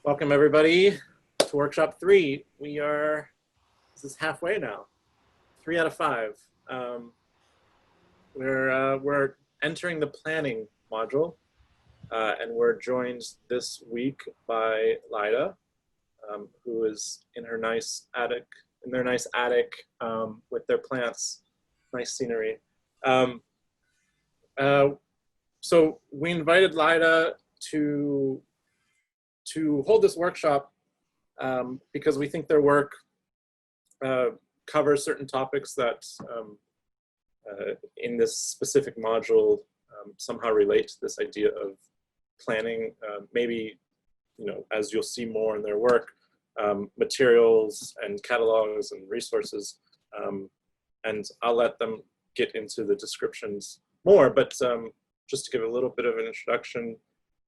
Welcome everybody to workshop 3. This is halfway now, 3 out of 5. We're entering the planning module, and we're joined this week by Laida, who is in her nice attic, with their plants, nice scenery. So we invited Laida to hold this workshop because we think their work covers certain topics that in this specific module somehow relate to this idea of planning, maybe, as you'll see more in their work, materials and catalogs and resources, and I'll let them get into the descriptions more, but just to give a little bit of an introduction,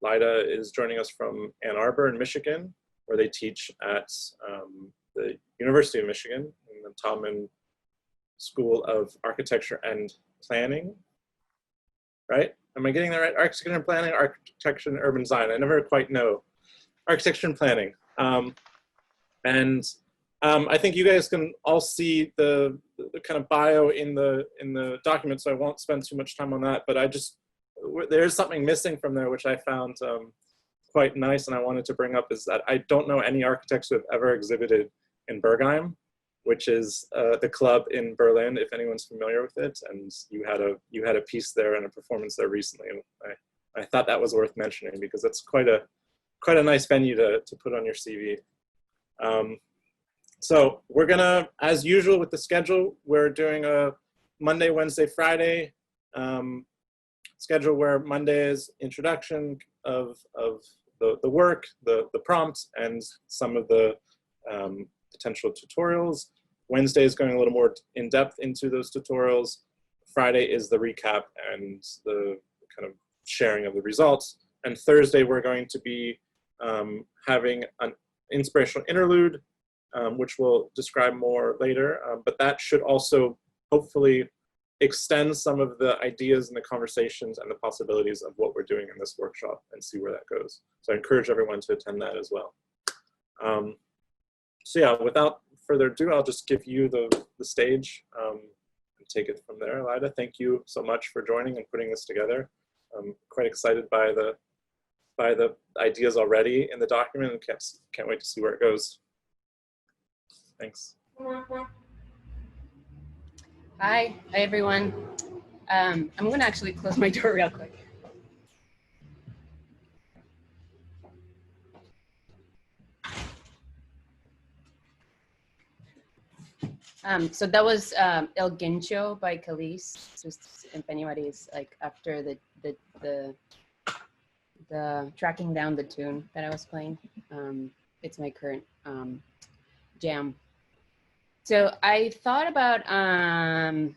Laida is joining us from Ann Arbor in Michigan, where they teach at the University of Michigan in the Taubman School of Architecture and Planning, right? Am I getting that right? Architecture and Planning, Architecture and Urban Design. I never quite know. Architecture and Planning. I think you guys can all see the kind of bio in the document, so I won't spend too much time on that, but there's something missing from there, which I found quite nice, and I wanted to bring up, is that I don't know any architects who have ever exhibited in Bergheim, which is the club in Berlin, if anyone's familiar with it. And you had a piece there and a performance there recently, and I thought that was worth mentioning because it's quite a nice venue to put on your CV. So we're gonna, as usual with the schedule, we're doing a Monday, Wednesday, Friday schedule, where Monday is introduction of the work, the prompt, and some of the potential tutorials. Wednesday is going a little more in depth into those tutorials. Friday is the recap and the kind of sharing of the results. And Thursday we're going to be having an inspirational interlude, which we'll describe more later, but that should also hopefully extend some of the ideas and the conversations and the possibilities of what we're doing in this workshop, and see where that goes. So I encourage everyone to attend that as well. So yeah, without further ado, I'll just give you the stage and take it from there. Laida, thank you so much for joining and putting this together. I'm quite excited by the ideas already in the document, and can't wait to see where it goes. Thanks. Hi everyone. I'm going to actually close my door real quick. So that was El Guincho by Khalees, just if anybody's like after the tracking down the tune that I was playing. It's my current jam. So I thought about, I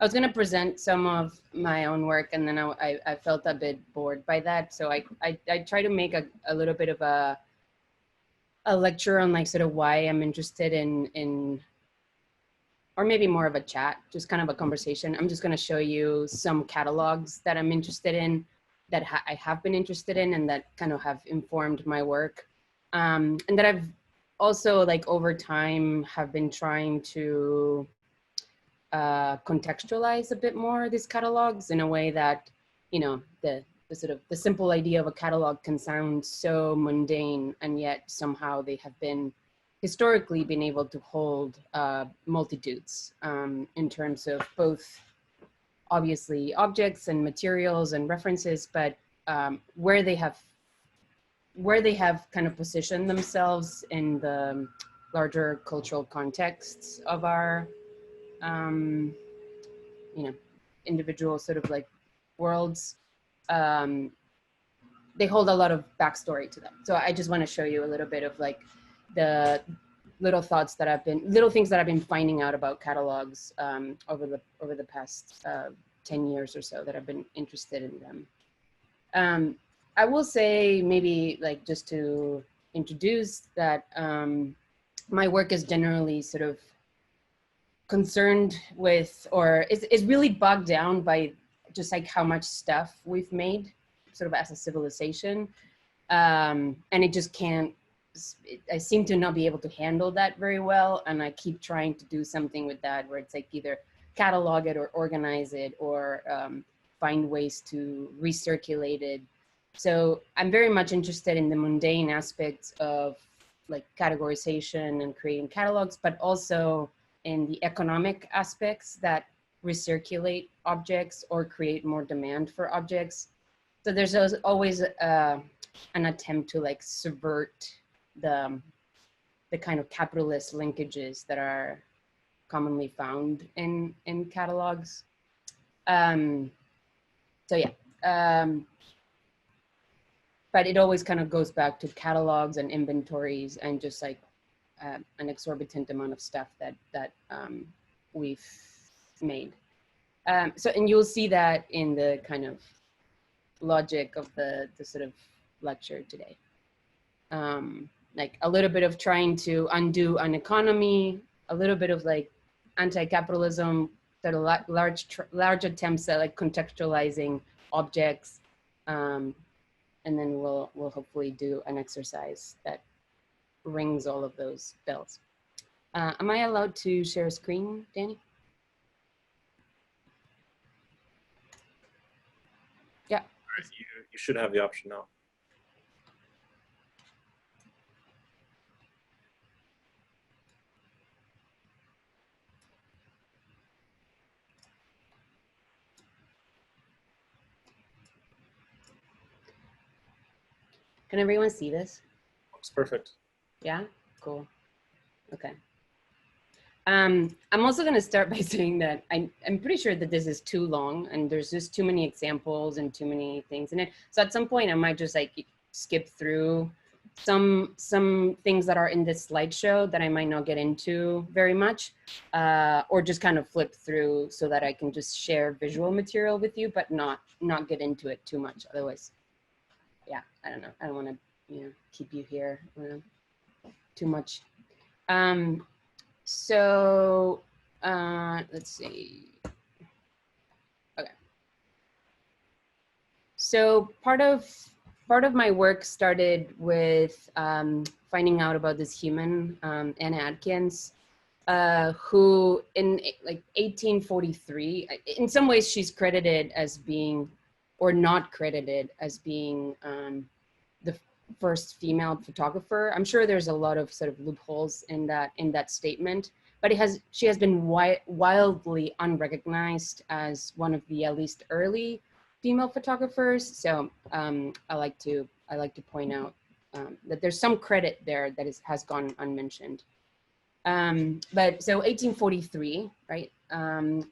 was going to present some of my own work, and then I felt a bit bored by that. So I try to make a little bit of a lecture on like sort of why I'm interested in, or maybe more of a chat, just kind of a conversation. I'm just going to show you some catalogs that I'm interested in, that I have been interested in, and that kind of have informed my work, and that I've also, like, over time have been trying to contextualize a bit more these catalogs in a way that, the sort of the simple idea of a catalog can sound so mundane, and yet somehow they have been historically been able to hold multitudes in terms of both obviously objects and materials and references, but where they have kind of positioned themselves in the larger cultural contexts of our, individual sort of like worlds. They hold a lot of backstory to them. So I just want to show you a little bit of like the little things that I've been finding out about catalogs over the past 10 years or so that I've been interested in them. I will say, maybe like just to introduce that, my work is generally sort of concerned with, or is really bogged down by just like how much stuff we've made sort of as a civilization. And it just can't, I seem to not be able to handle that very well. And I keep trying to do something with that where it's like either catalog it or organize it or find ways to recirculate it. So I'm very much interested in the mundane aspects of like categorization and creating catalogs, but also in the economic aspects that recirculate objects or create more demand for objects. So there's always an attempt to like subvert the kind of capitalist linkages that are commonly found in catalogs. So yeah, but it always kind of goes back to catalogs and inventories and just like an exorbitant amount of stuff that we've made. So, and you'll see that in the kind of logic of the sort of lecture today. Like a little bit of trying to undo an economy, a little bit of like anti-capitalism, sort of large attempts at like contextualizing objects, and then we'll hopefully do an exercise that rings all of those bells. Am I allowed to share a screen, Danny? Yeah. You should have the option now. Can everyone see this? Looks perfect. Yeah, cool. Okay. I'm also going to start by saying that I'm pretty sure that this is too long and there's just too many examples and too many things in it. So at some point I might just like skip through some things that are in this slideshow that I might not get into very much, or just kind of flip through so that I can just share visual material with you, but not get into it too much. Otherwise, yeah, I don't know. I don't want to, keep you here too much. So let's see. Okay. So part of my work started with finding out about this human, Anna Atkins, who in like 1843, in some ways she's credited as being, or not credited as being, the first female photographer. I'm sure there's a lot of sort of loopholes in that statement, but she has been wildly unrecognized as one of the at least early female photographers. So I like to point out that there's some credit there that has gone unmentioned. But so 1843, right?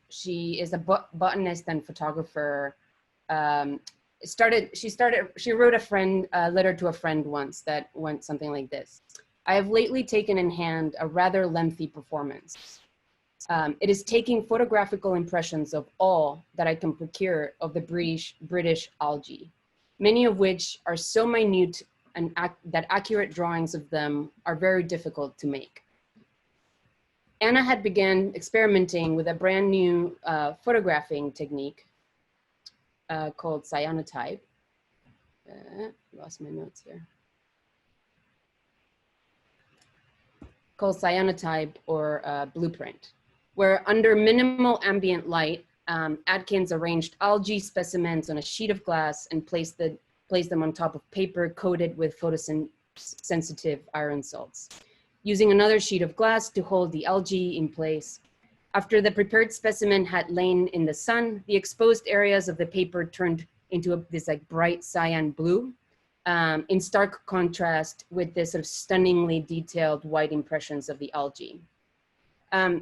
She is a botanist and photographer. She wrote a letter to a friend once that went something like this. I have lately taken in hand a rather lengthy performance. It is taking photographical impressions of all that I can procure of the British algae, many of which are so minute and that accurate drawings of them are very difficult to make. Anna had begun experimenting with a brand new photographing technique called Cyanotype. Lost my notes here. Called Cyanotype or blueprint, where under minimal ambient light, Atkins arranged algae specimens on a sheet of glass and placed them on top of paper coated with photosensitive iron salts, using another sheet of glass to hold the algae in place. After the prepared specimen had lain in the sun, the exposed areas of the paper turned into this like bright cyan blue, in stark contrast with this sort of stunningly detailed white impressions of the algae.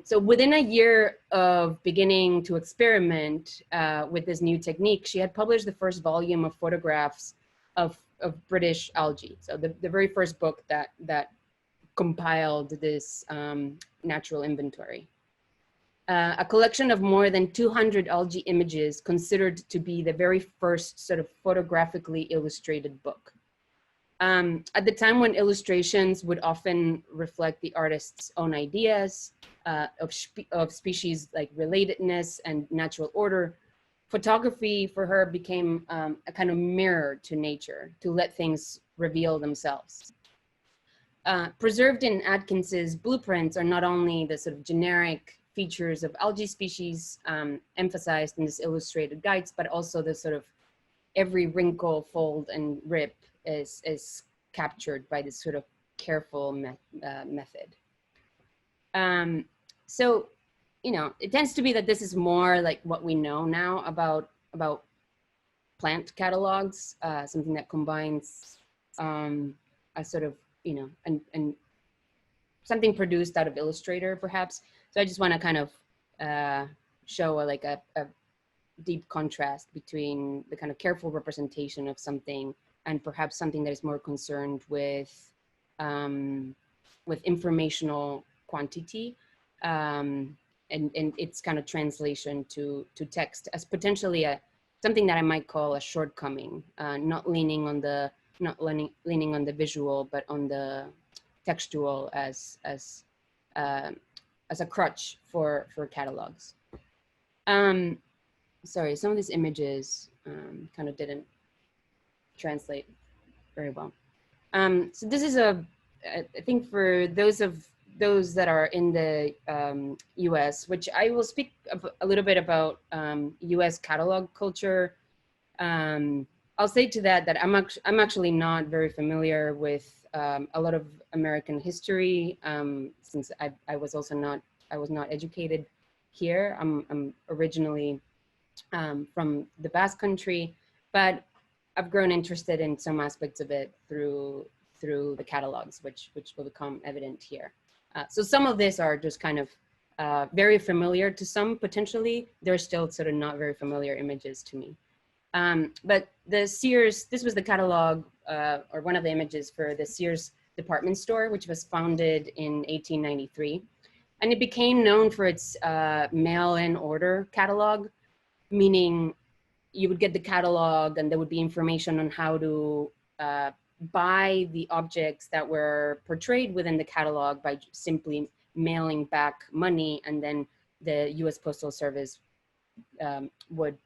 So within a year of beginning to experiment with this new technique, she had published the first volume of photographs of British algae. So the very first book that compiled this natural inventory. A collection of more than 200 algae images considered to be the very first sort of photographically illustrated book. At the time when illustrations would often reflect the artist's own ideas of species like relatedness and natural order, photography for her became a kind of mirror to nature, to let things reveal themselves. Preserved in Atkins's blueprints are not only the sort of generic features of algae species emphasized in this illustrated guides, but also the sort of every wrinkle, fold, and rip is captured by this sort of careful method. So, you know, it tends to be that this is more like what we know now about plant catalogs, something that combines a sort of, you know, and something produced out of Illustrator, perhaps. So I just want to kind of show a deep contrast between the kind of careful representation of something and perhaps something that is more concerned with informational quantity and its kind of translation to text as potentially something that I might call a shortcoming, not leaning on the visual, but on the textual as a crutch for catalogs. Sorry, some of these images kind of didn't translate very well. So this is I think for those that are in the US, which I will speak a little bit about US catalog culture. I'll say to that I'm actually not very familiar with a lot of American history since I was not educated here. I'm originally from the Basque Country, but I've grown interested in some aspects of it through the catalogs, which will become evident here. So some of this are just kind of very familiar to some potentially. They're still sort of not very familiar images to me. But the Sears, this was the catalog or one of the images for the Sears department store, which was founded in 1893. And it became known for its mail-in order catalog, meaning you would get the catalog and there would be information on how to buy the objects that were portrayed within the catalog by simply mailing back money, and then the US Postal Service would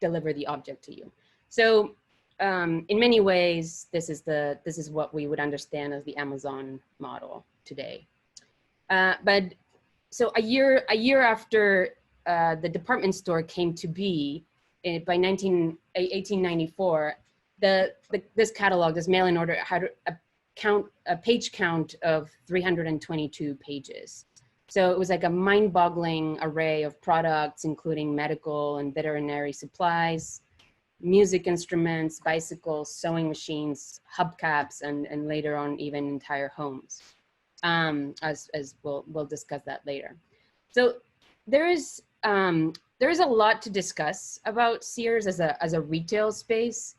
deliver the object to you. So in many ways, this is what we would understand as the Amazon model today. But so a year after the department store came to be, by 1894, this catalog, this mail-in order, had a page count of 322 pages. So it was like a mind-boggling array of products, including medical and veterinary supplies, music instruments, bicycles, sewing machines, hubcaps, and later on even entire homes. As we'll discuss that later. So there is a lot to discuss about Sears as a retail space,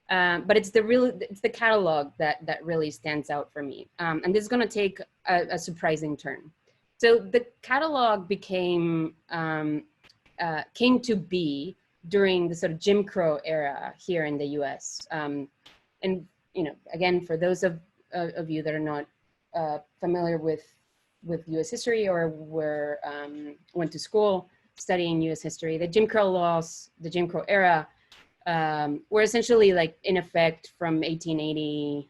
but it's the catalog that really stands out for me. And this is going to take a surprising turn. So the catalog came to be during the sort of Jim Crow era here in the U.S. And you know, again, for those of you that are not familiar with U.S. history or went to school studying U.S. history, the Jim Crow laws, the Jim Crow era, were essentially like in effect from 1880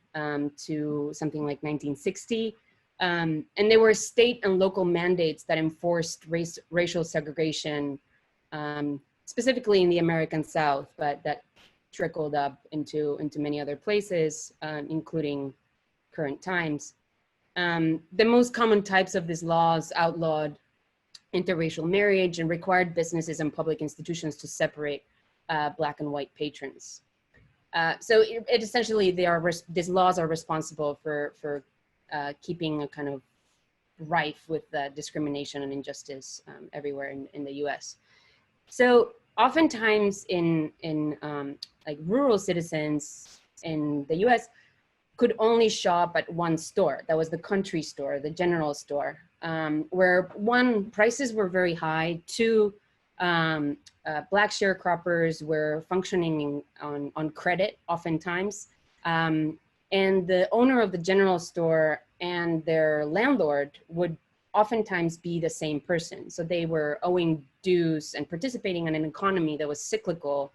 to something like 1960. And they were state and local mandates that enforced racial segregation, specifically in the American South, but that trickled up into many other places, including current times. The most common types of these laws outlawed interracial marriage and required businesses and public institutions to separate Black and white patrons. So it essentially, these laws are responsible for keeping a kind of rife with discrimination and injustice everywhere in the US. So oftentimes in like rural citizens in the US could only shop at one store. That was the country store, the general store, where one, prices were very high, two, Black sharecroppers were functioning on credit oftentimes. And the owner of the general store and their landlord would oftentimes be the same person. So they were owing dues and participating in an economy that was cyclical,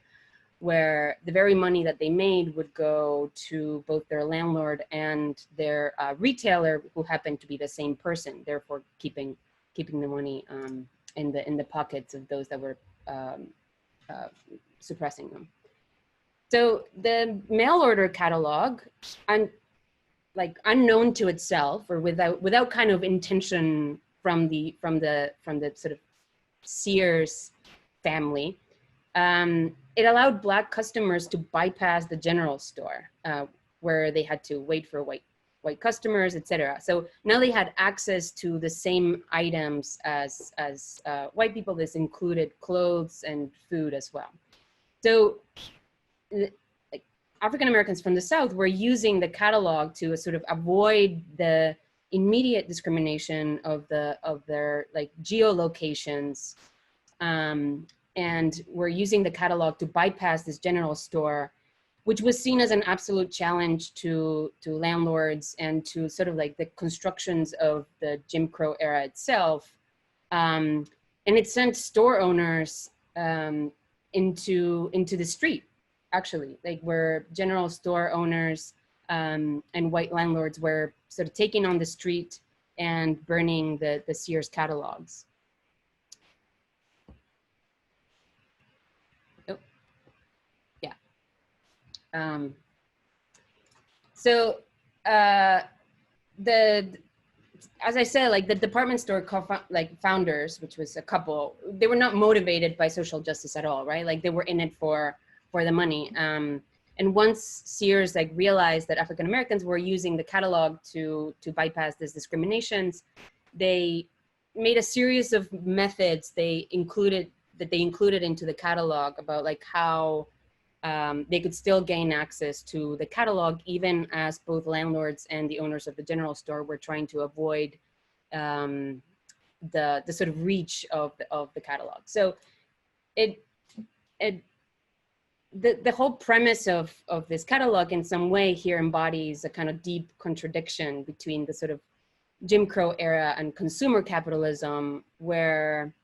where the very money that they made would go to both their landlord and their retailer, who happened to be the same person, therefore keeping the money in the pockets of those that were suppressing them. So the mail order catalog, like unknown to itself, or without kind of intention from the sort of Sears family, it allowed Black customers to bypass the general store, where they had to wait for white customers, etc. So now they had access to the same items as white people. This included clothes and food as well. So like African Americans from the South were using the catalog to sort of avoid the immediate discrimination of their like geolocations, and were using the catalog to bypass this general store, which was seen as an absolute challenge to landlords and to sort of like the constructions of the Jim Crow era itself. And it sent store owners into the street, actually, like where general store owners and white landlords were sort of taking on the street and burning the Sears catalogs. Oh, yeah. So as I said, like the department store founders, which was a couple, they were not motivated by social justice at all, right? Like they were in it for the money. And once Sears like realized that African Americans were using the catalog to bypass these discriminations, they made a series of methods they included into the catalog about like how they could still gain access to the catalog, even as both landlords and the owners of the general store were trying to avoid the sort of reach of the catalog. So the whole premise of this catalog in some way here embodies a kind of deep contradiction between the sort of Jim Crow era and consumer capitalism, where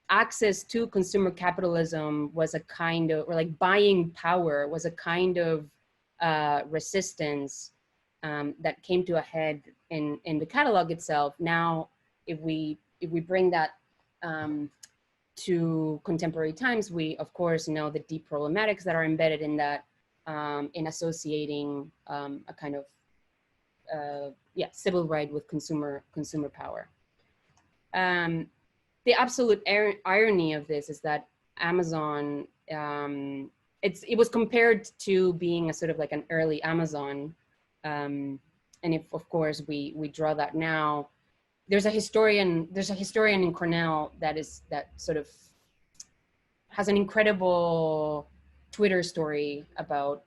access to consumer capitalism was a kind of, or like buying power was a kind of resistance that came to a head in the catalog itself. Now, if we bring that to contemporary times, we of course know the deep problematics that are embedded in that, in associating a kind of civil right with consumer power. The absolute irony of this is that Amazon, it was compared to being a sort of like an early Amazon, and if of course we draw that now, there's a historian in Cornell that sort of has an incredible Twitter story about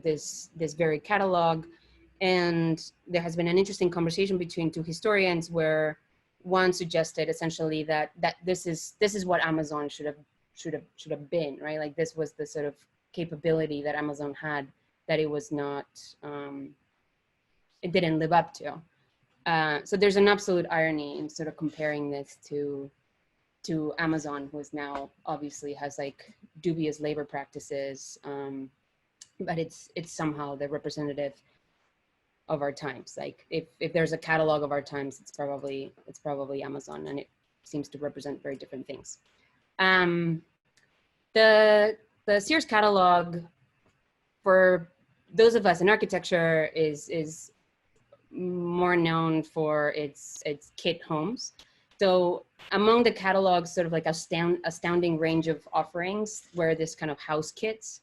this very catalog, and there has been an interesting conversation between two historians where one suggested essentially that this is what Amazon should have been, right? Like this was the sort of capability that Amazon had that it was not, it didn't live up to. So there's an absolute irony in sort of comparing this to Amazon, who is now obviously has like dubious labor practices, but it's somehow the representative of our times. Like if there's a catalog of our times, it's probably Amazon, and it seems to represent very different things. The Sears catalog, for those of us in architecture, is more known for its kit homes. So among the catalog's sort of like astounding range of offerings were this kind of house kits,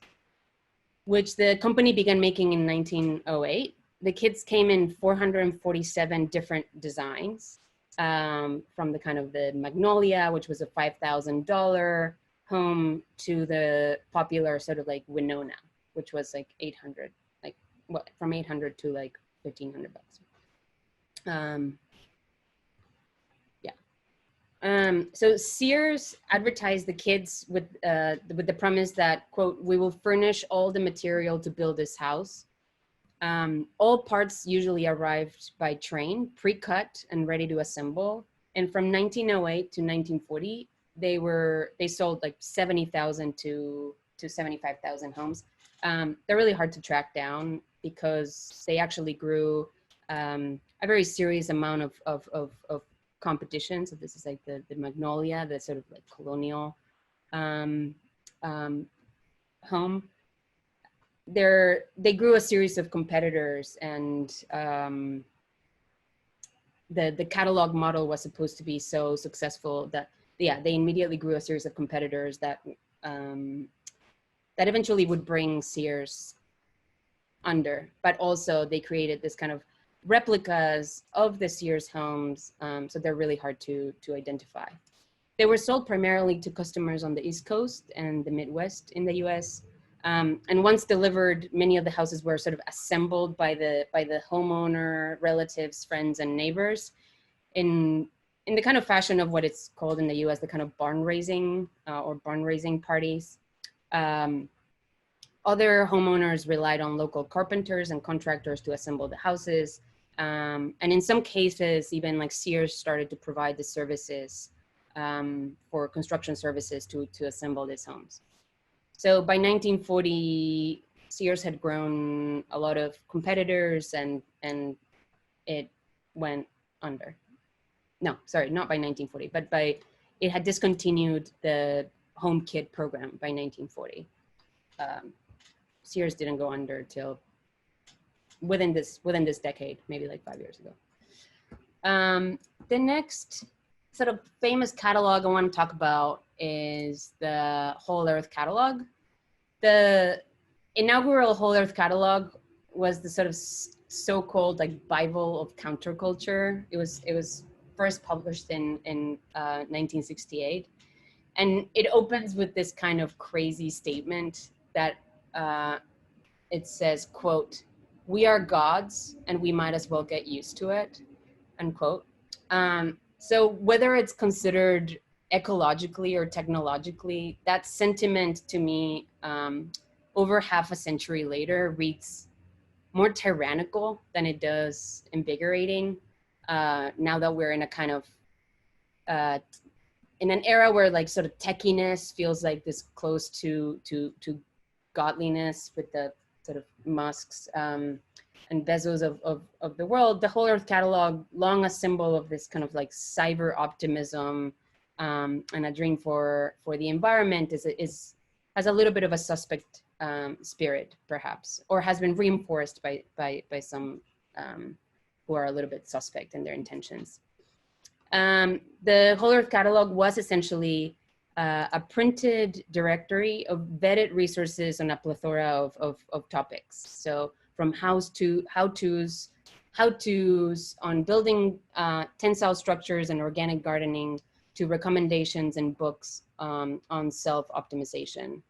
which the company began making in 1908. The kits came in 447 different designs, from the kind of the Magnolia, which was a $5,000 home, to the popular sort of like Winona, which was like 800, like what, from 800 to like 1,500 bucks. So Sears advertised the kits with the premise that, quote, "We will furnish all the material to build this house. All parts usually arrived by train, pre-cut and ready to assemble." And from 1908 to 1940, they sold like 70,000 to to 75,000 homes. They're really hard to track down because they actually grew a very serious amount of competition. So this is like the Magnolia, the sort of like colonial home. They grew a series of competitors, and the catalog model was supposed to be so successful that they immediately grew a series of competitors that that eventually would bring Sears under. But also they created this kind of replicas of the Sears homes, so they're really hard to identify. They were sold primarily to customers on the East Coast and the Midwest in the US. And once delivered, many of the houses were sort of assembled by the homeowner, relatives, friends, and neighbors in the kind of fashion of what it's called in the US, the kind of barn raising or barn raising parties. Other homeowners relied on local carpenters and contractors to assemble the houses. And in some cases, even like Sears started to provide the services for construction services to assemble these homes. So by 1940, Sears had grown a lot of competitors, and it went under. No, sorry, not by 1940, but it had discontinued the home kit program by 1940. Sears didn't go under till within this decade, maybe like 5 years ago. The next sort of famous catalog I want to talk about is the Whole Earth Catalog. The inaugural Whole Earth Catalog was the sort of so-called like Bible of counterculture. It was first published in 1968, and it opens with this kind of crazy statement that it says, quote, "We are gods and we might as well get used to it," unquote. So whether it's considered ecologically or technologically, that sentiment to me, over half a century later, reads more tyrannical than it does invigorating. Now that we're in a kind of, in an era where like sort of techiness feels like this close to godliness with the sort of Musks and Bezos of the world, the Whole Earth Catalog, long a symbol of this kind of like cyber optimism and a dream for the environment, has a little bit of a suspect spirit, perhaps, or has been reinforced by some who are a little bit suspect in their intentions. The Whole Earth Catalog was essentially a printed directory of vetted resources on a plethora of topics. So from how-tos on building tensile structures and organic gardening, to recommendations and books on self-optimization.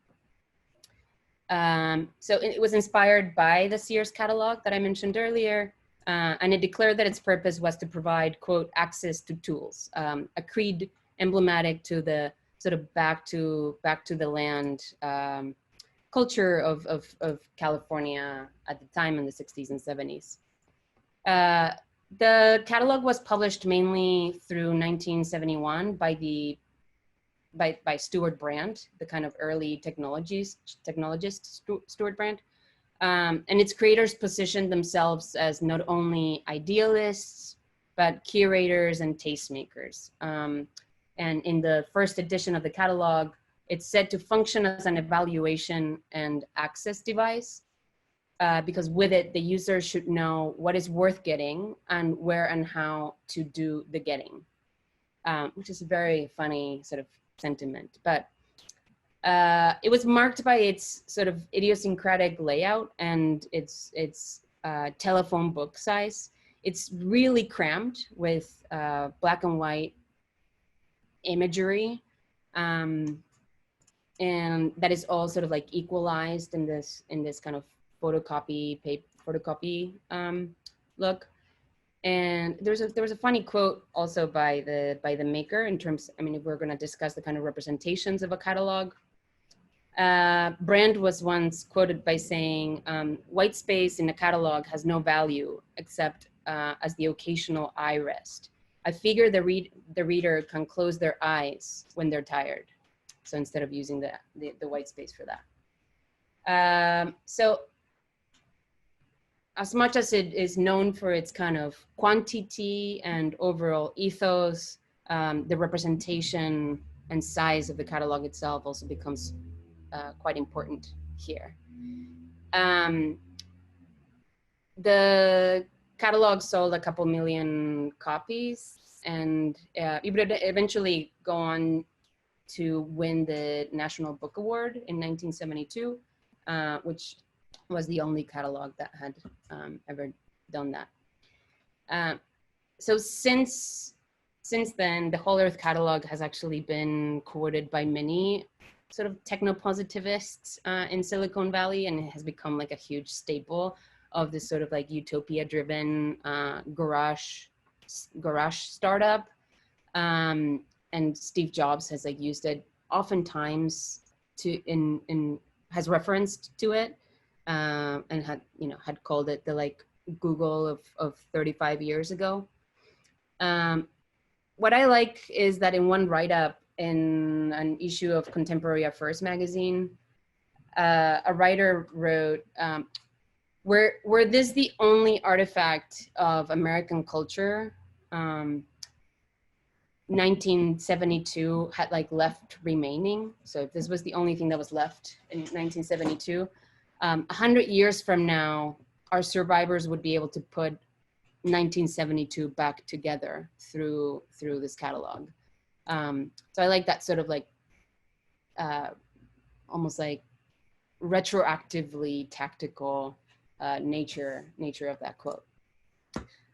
So it was inspired by the Sears Catalog that I mentioned earlier, and it declared that its purpose was to provide, quote, access to tools, a creed emblematic to the sort of back to the land culture of California at the time in the 60s and 70s. The catalog was published mainly through 1971 by Stewart Brand, the kind of early technologist Stewart Brand. And its creators positioned themselves as not only idealists, but curators and tastemakers. And in the first edition of the catalog, it's said to function as an evaluation and access device, because with it, the user should know what is worth getting and where and how to do the getting, which is a very funny sort of sentiment. But it was marked by its sort of idiosyncratic layout and its telephone book size. It's really cramped with black and white imagery, and that is all sort of like equalized in this kind of photocopy look. And there was a funny quote also by the maker in terms, I mean, if we're going to discuss the kind of representations of a catalog, Brand was once quoted by saying, "White space in a catalog has no value except as the occasional eye rest. I figure the reader can close their eyes when they're tired." So instead of using the white space for that. So as much as it is known for its kind of quantity and overall ethos, the representation and size of the catalog itself also becomes quite important here. The catalog sold a couple million copies, and it would eventually go on to win the National Book Award in 1972, which was the only catalog that had ever done that. So since then, the Whole Earth Catalog has actually been quoted by many sort of techno-positivists in Silicon Valley, and it has become like a huge staple of this sort of like utopia-driven garage startup. And Steve Jobs has like used it oftentimes has referenced to it, and had called it the like Google of 35 years ago. What I like is that in one write-up in an issue of Contemporary Affairs magazine, a writer wrote, were this the only artifact of American culture 1972 had like left remaining? So if this was the only thing that was left in 1972, 100 years from now, our survivors would be able to put 1972 back together through this catalog. So I like that sort of like almost like retroactively tactical nature of that quote.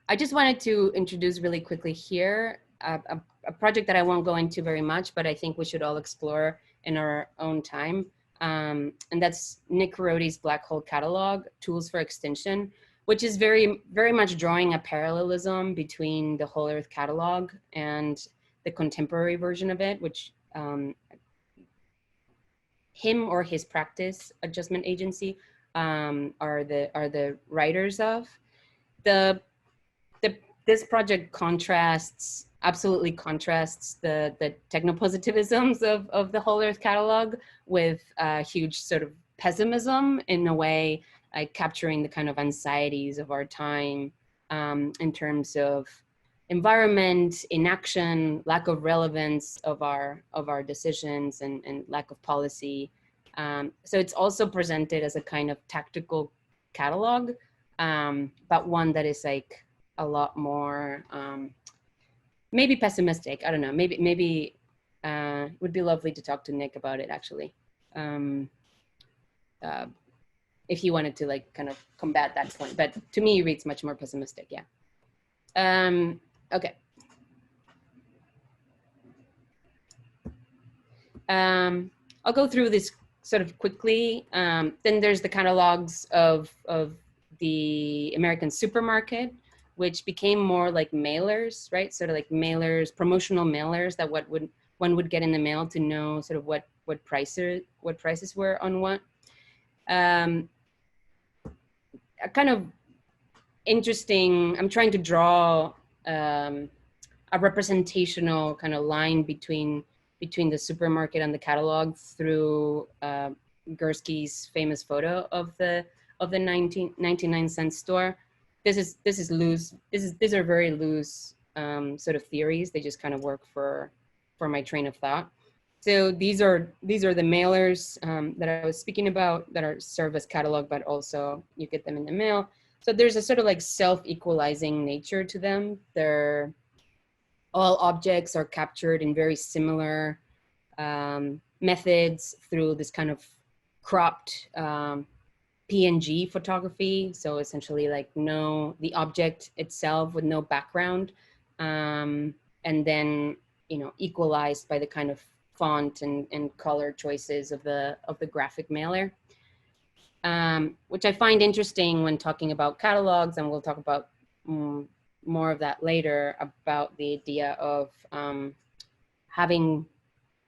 I just wanted to introduce really quickly here a project that I won't go into very much, but I think we should all explore in our own time. And that's Nick Rody's Black Hole Catalog, Tools for Extinction, which is very, very much drawing a parallelism between the Whole Earth Catalog and the contemporary version of it, which him or his practice adjustment agency are the writers of. This project absolutely contrasts the technopositivisms of the Whole Earth Catalog with a huge sort of pessimism, in a way, like capturing the kind of anxieties of our time in terms of environment, inaction, lack of relevance of our decisions, and lack of policy. So it's also presented as a kind of tactical catalog, but one that is like a lot more maybe pessimistic. I don't know. Maybe it would be lovely to talk to Nick about it, actually, if he wanted to like kind of combat that point. But to me, it reads much more pessimistic. Yeah. Okay. I'll go through this sort of quickly. Then there's the catalogs of the American supermarket, which became more like mailers, right? Sort of like mailers, promotional mailers that one would get in the mail to know sort of what prices were on what. A kind of interesting, I'm trying to draw a representational kind of line between the supermarket and the catalog through Gursky's famous photo of the 99-cent store. These are very loose sort of theories. They just kind of work for my train of thought. So these are the mailers that I was speaking about that are serve as catalog, but also you get them in the mail. So there's a sort of like self-equalizing nature to them. All objects are captured in very similar methods through this kind of cropped PNG photography. So essentially like the object itself with no background, and then, equalized by the kind of font and color choices of the graphic mailer, which I find interesting when talking about catalogs, and we'll talk about more of that later, about the idea of having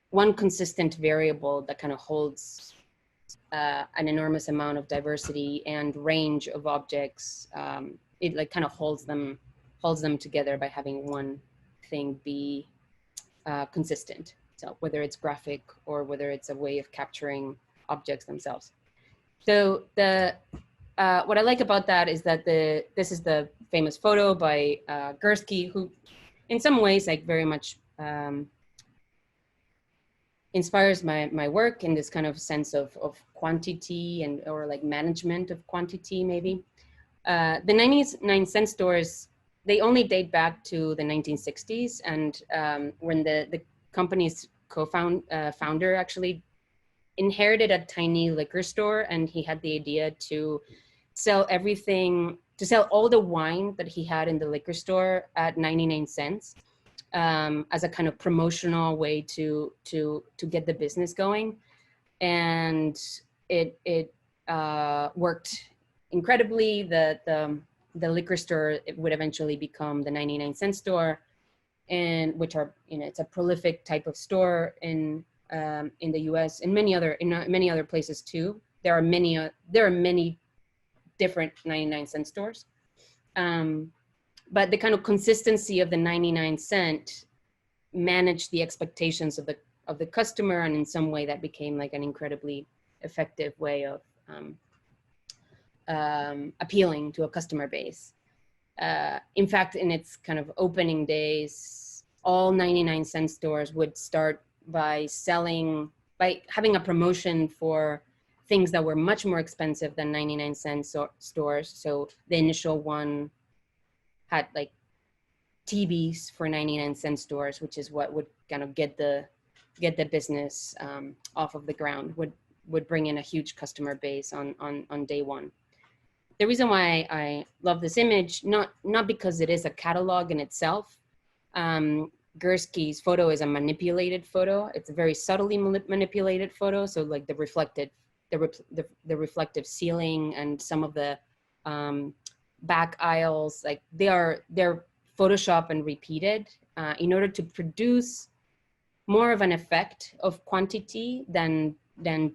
one consistent variable that kind of holds an enormous amount of diversity and range of objects. It like kind of holds them together by having one thing be consistent. So whether it's graphic or whether it's a way of capturing objects themselves. So what I like about that is that this is the famous photo by Gursky, who in some ways like very much inspires my work in this kind of sense of quantity and or like management of quantity maybe. The 99-cent stores, they only date back to the 1960s, and when the company's founder actually inherited a tiny liquor store, and he had the idea to sell everything, to sell all the wine that he had in the liquor store at 99 cents as a kind of promotional way to get the business going. And it worked incredibly. The liquor store, it would eventually become the 99-cent store, and which are, you know, it's a prolific type of store in the U.S. and many other places too. There are many different 99-cent stores, but the kind of consistency of the 99-cent managed the expectations of the customer, and in some way that became like an incredibly effective way of appealing to a customer base. In fact, in its kind of opening days, all 99-cent stores would start by having a promotion for things that were much more expensive than 99-cent stores. So the initial one had like TVs for 99-cent stores, which is what would kind of get the business off of the ground, would bring in a huge customer base on day one. The reason why I love this image, not because it is a catalog in itself. Gursky's photo is a manipulated photo. It's a very subtly manipulated photo. So like the reflective ceiling and some of the back aisles, like they're Photoshop and repeated in order to produce more of an effect of quantity than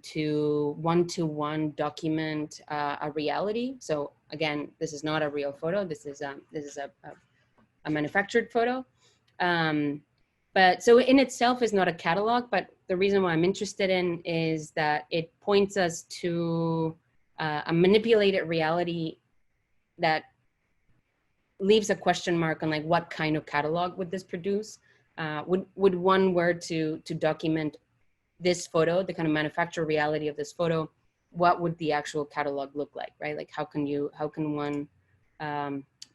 to one-to-one document a reality. So again, this is not a real photo. This is a manufactured photo. But so in itself is not a catalog, but the reason why I'm interested in is that it points us to a manipulated reality that leaves a question mark on like what kind of catalog would this produce? Would one were to document this photo, the kind of manufactured reality of this photo, what would the actual catalog look like, right? Like how can one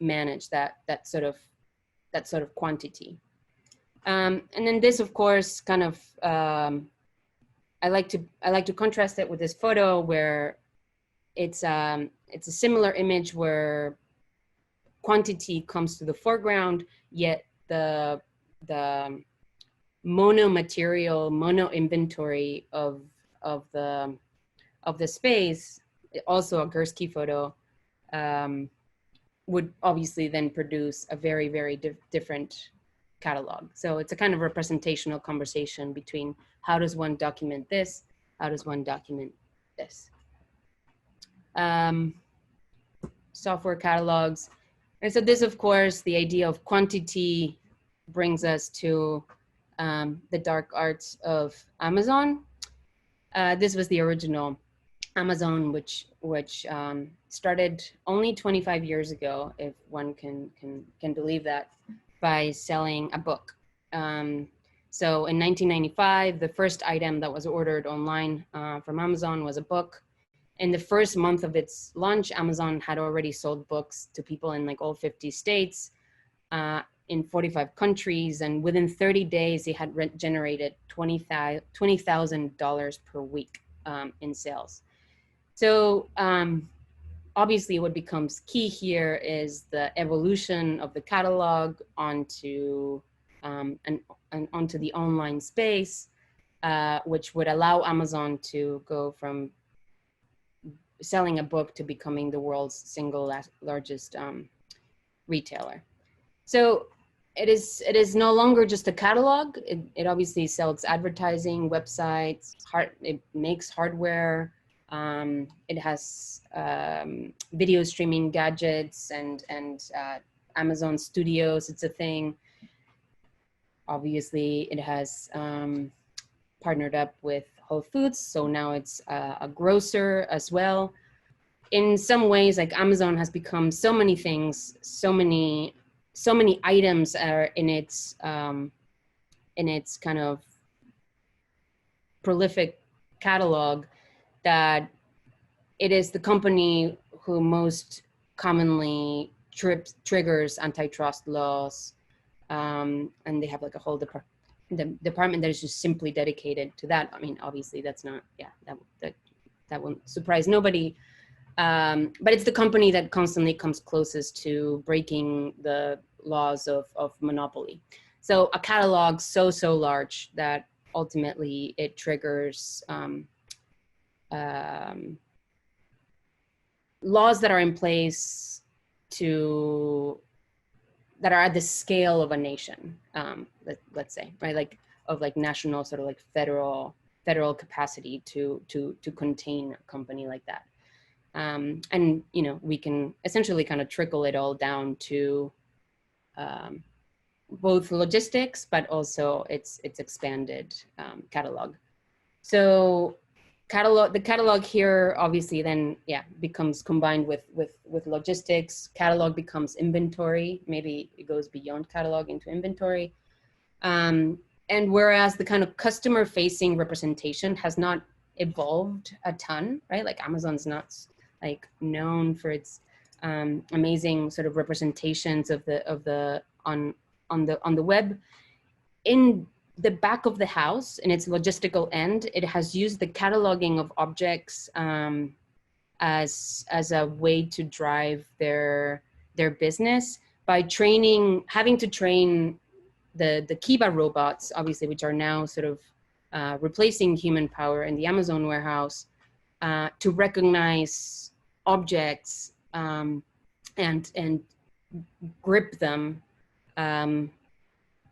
manage that sort of quantity? And then this, of course, kind of I like to contrast it with this photo where it's a similar image where quantity comes to the foreground, yet the mono inventory of the space, also a Gursky photo, would obviously then produce a very, very different catalog. So it's a kind of representational conversation between how does one document this, how does one document this. Software catalogs. And so this, of course, the idea of quantity brings us to the dark arts of Amazon. This was the original Amazon, which started only 25 years ago, if one can believe that, by selling a book. So in 1995, the first item that was ordered online from Amazon was a book. In the first month of its launch, Amazon had already sold books to people in like all 50 states, in 45 countries, and within 30 days, it had generated $20,000 per week in sales. So obviously what becomes key here is the evolution of the catalog onto onto the online space, which would allow Amazon to go from selling a book to becoming the world's single largest retailer. So it is no longer just a catalog. It obviously sells advertising, websites, it makes hardware. It has video streaming gadgets and Amazon Studios. It's a thing. Obviously, it has partnered up with Whole Foods. So now it's a grocer as well. In some ways, like Amazon has become so many things, so many items are in its kind of prolific catalog, that it is the company who most commonly triggers antitrust laws, and they have like a whole department that is just simply dedicated to that. I mean, obviously that's not, yeah, that won't surprise nobody. But it's the company that constantly comes closest to breaking the laws of monopoly. So a catalog so large that ultimately it triggers laws that are in place that are at the scale of a nation, let's say, right? Like of like national, sort of like federal capacity to contain a company like that. And, you know, we can essentially kind of trickle it all down to both logistics, but also its expanded catalog. So the catalog here obviously then, yeah, becomes combined with logistics. Catalog becomes inventory. Maybe it goes beyond catalog into inventory. And whereas the kind of customer facing representation has not evolved a ton, right? Like Amazon's not like known for its amazing sort of representations of the on the web. In the back of the house, in its logistical end, it has used the cataloging of objects as a way to drive their business by having to train the Kiva robots, obviously, which are now sort of replacing human power in the Amazon warehouse, to recognize objects and grip them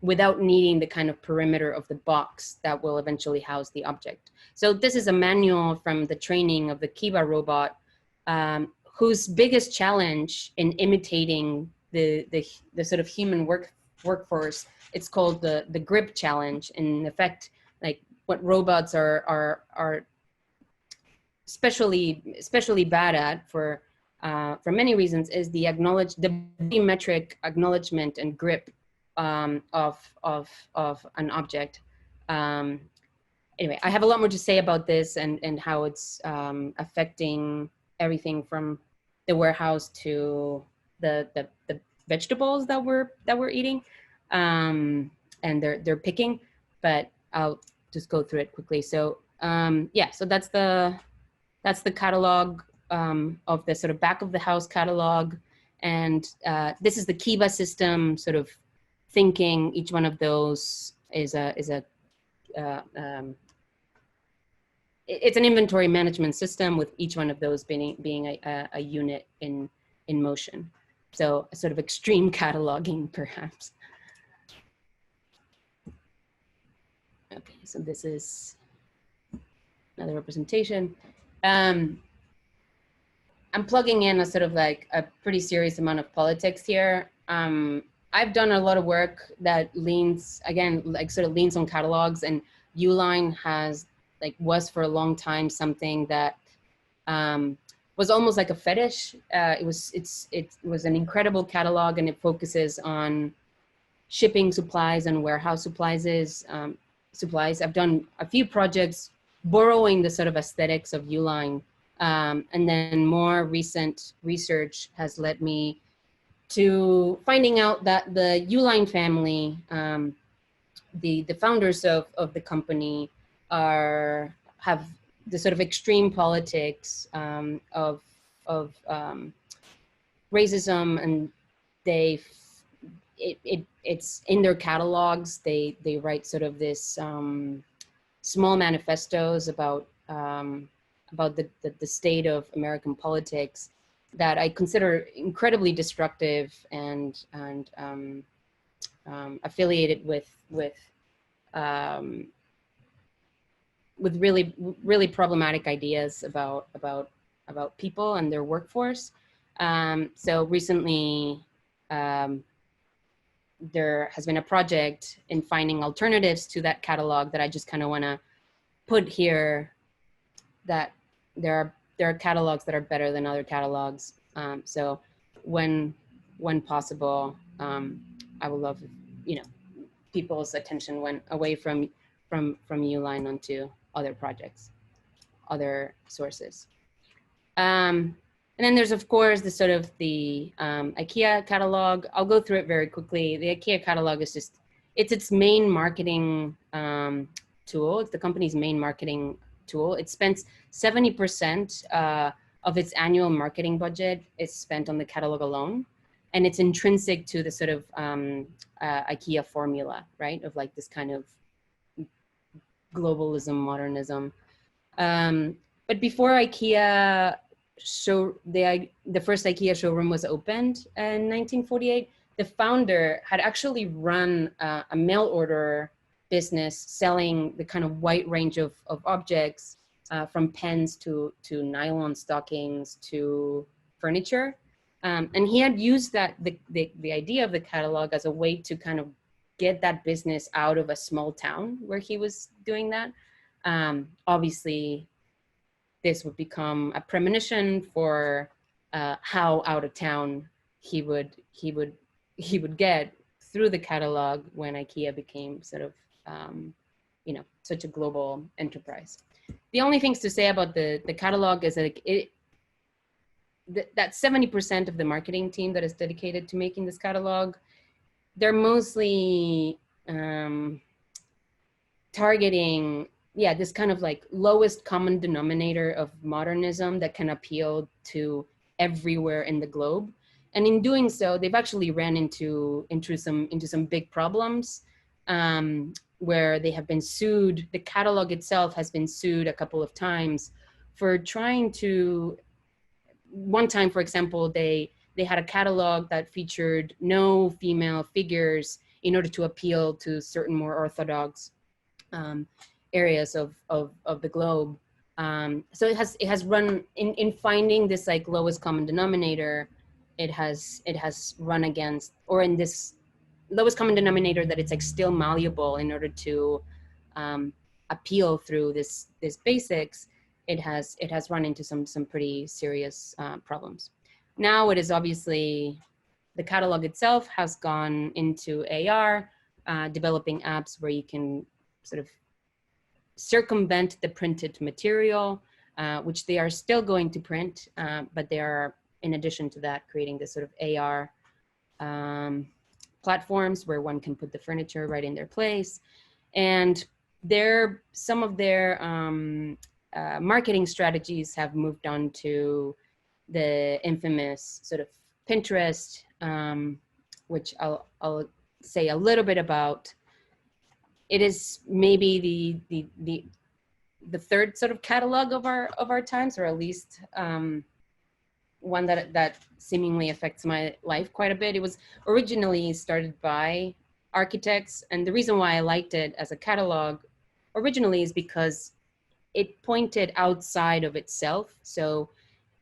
without needing the kind of perimeter of the box that will eventually house the object. So this is a manual from the training of the Kiva robot, whose biggest challenge in imitating the sort of human workforce, it's called the grip challenge. In effect, like what robots are especially bad at for many reasons is the metric acknowledgement and grip of an object. Anyway, I have a lot more to say about this and how it's affecting everything from the warehouse to the vegetables that we're eating and they're picking, but I'll just go through it quickly. So yeah, so that's the catalog of the sort of back of the house catalog, and this is the Kiva system sort of thinking. Each one of those is it's an inventory management system with each one of those being a unit in motion. So a sort of extreme cataloging, perhaps. Okay, so this is another representation. I'm plugging in a sort of like a pretty serious amount of politics here. I've done a lot of work that leans, again, like sort of leans on catalogs, and Uline was for a long time something that was almost like a fetish. It was an incredible catalog, and it focuses on shipping supplies and warehouse supplies. I've done a few projects borrowing the sort of aesthetics of Uline, and then more recent research has led me to finding out that the Uline family, the founders of the company, have the sort of extreme politics of racism, and it's in their catalogs. They write sort of this small manifestos about the state of American politics that I consider incredibly destructive and affiliated with really problematic ideas about people and their workforce. So recently, there has been a project in finding alternatives to that catalog that I just kind of want to put here that there are catalogs that are better than other catalogs. So when possible, I would love, you know, people's attention went away from Uline onto other projects, other sources. And then there's, of course, the sort of the IKEA catalog. I'll go through it very quickly. The IKEA catalog is just, it's its main marketing tool. It's the company's main marketing tool. It spends 70% of its annual marketing budget is spent on the catalog alone. And it's intrinsic to the sort of IKEA formula, right? Of like this kind of globalism, modernism. But before IKEA the first IKEA showroom was opened in 1948, the founder had actually run a mail order business selling the kind of wide range of objects, from pens to nylon stockings to furniture. And he had used that the idea of the catalog as a way to kind of get that business out of a small town where he was doing that. Obviously, this would become a premonition for how out of town he would get through the catalog when IKEA became sort of you know, such a global enterprise. The only things to say about the catalog is that that 70% of the marketing team that is dedicated to making this catalog, they're mostly targeting, yeah, this kind of like lowest common denominator of modernism that can appeal to everywhere in the globe. And in doing so, they've actually ran into some big problems, where they have been sued. The catalog itself has been sued a couple of times for trying to, one time, for example, they had a catalog that featured no female figures in order to appeal to certain more orthodox areas of the globe. So it has run in finding this like lowest common denominator. It has run against, or in this lowest common denominator that it's like still malleable in order to appeal through this basics. It has run into some pretty serious problems. Now it is obviously, the catalog itself has gone into AR, developing apps where you can sort of circumvent the printed material, which they are still going to print, but they are, in addition to that, creating this sort of AR platforms where one can put the furniture right in their place. And some of their marketing strategies have moved on to the infamous sort of Pinterest, which I'll say a little bit about. It is maybe the third sort of catalog of our times, or at least one that seemingly affects my life quite a bit. It was originally started by architects, and the reason why I liked it as a catalog originally is because it pointed outside of itself. So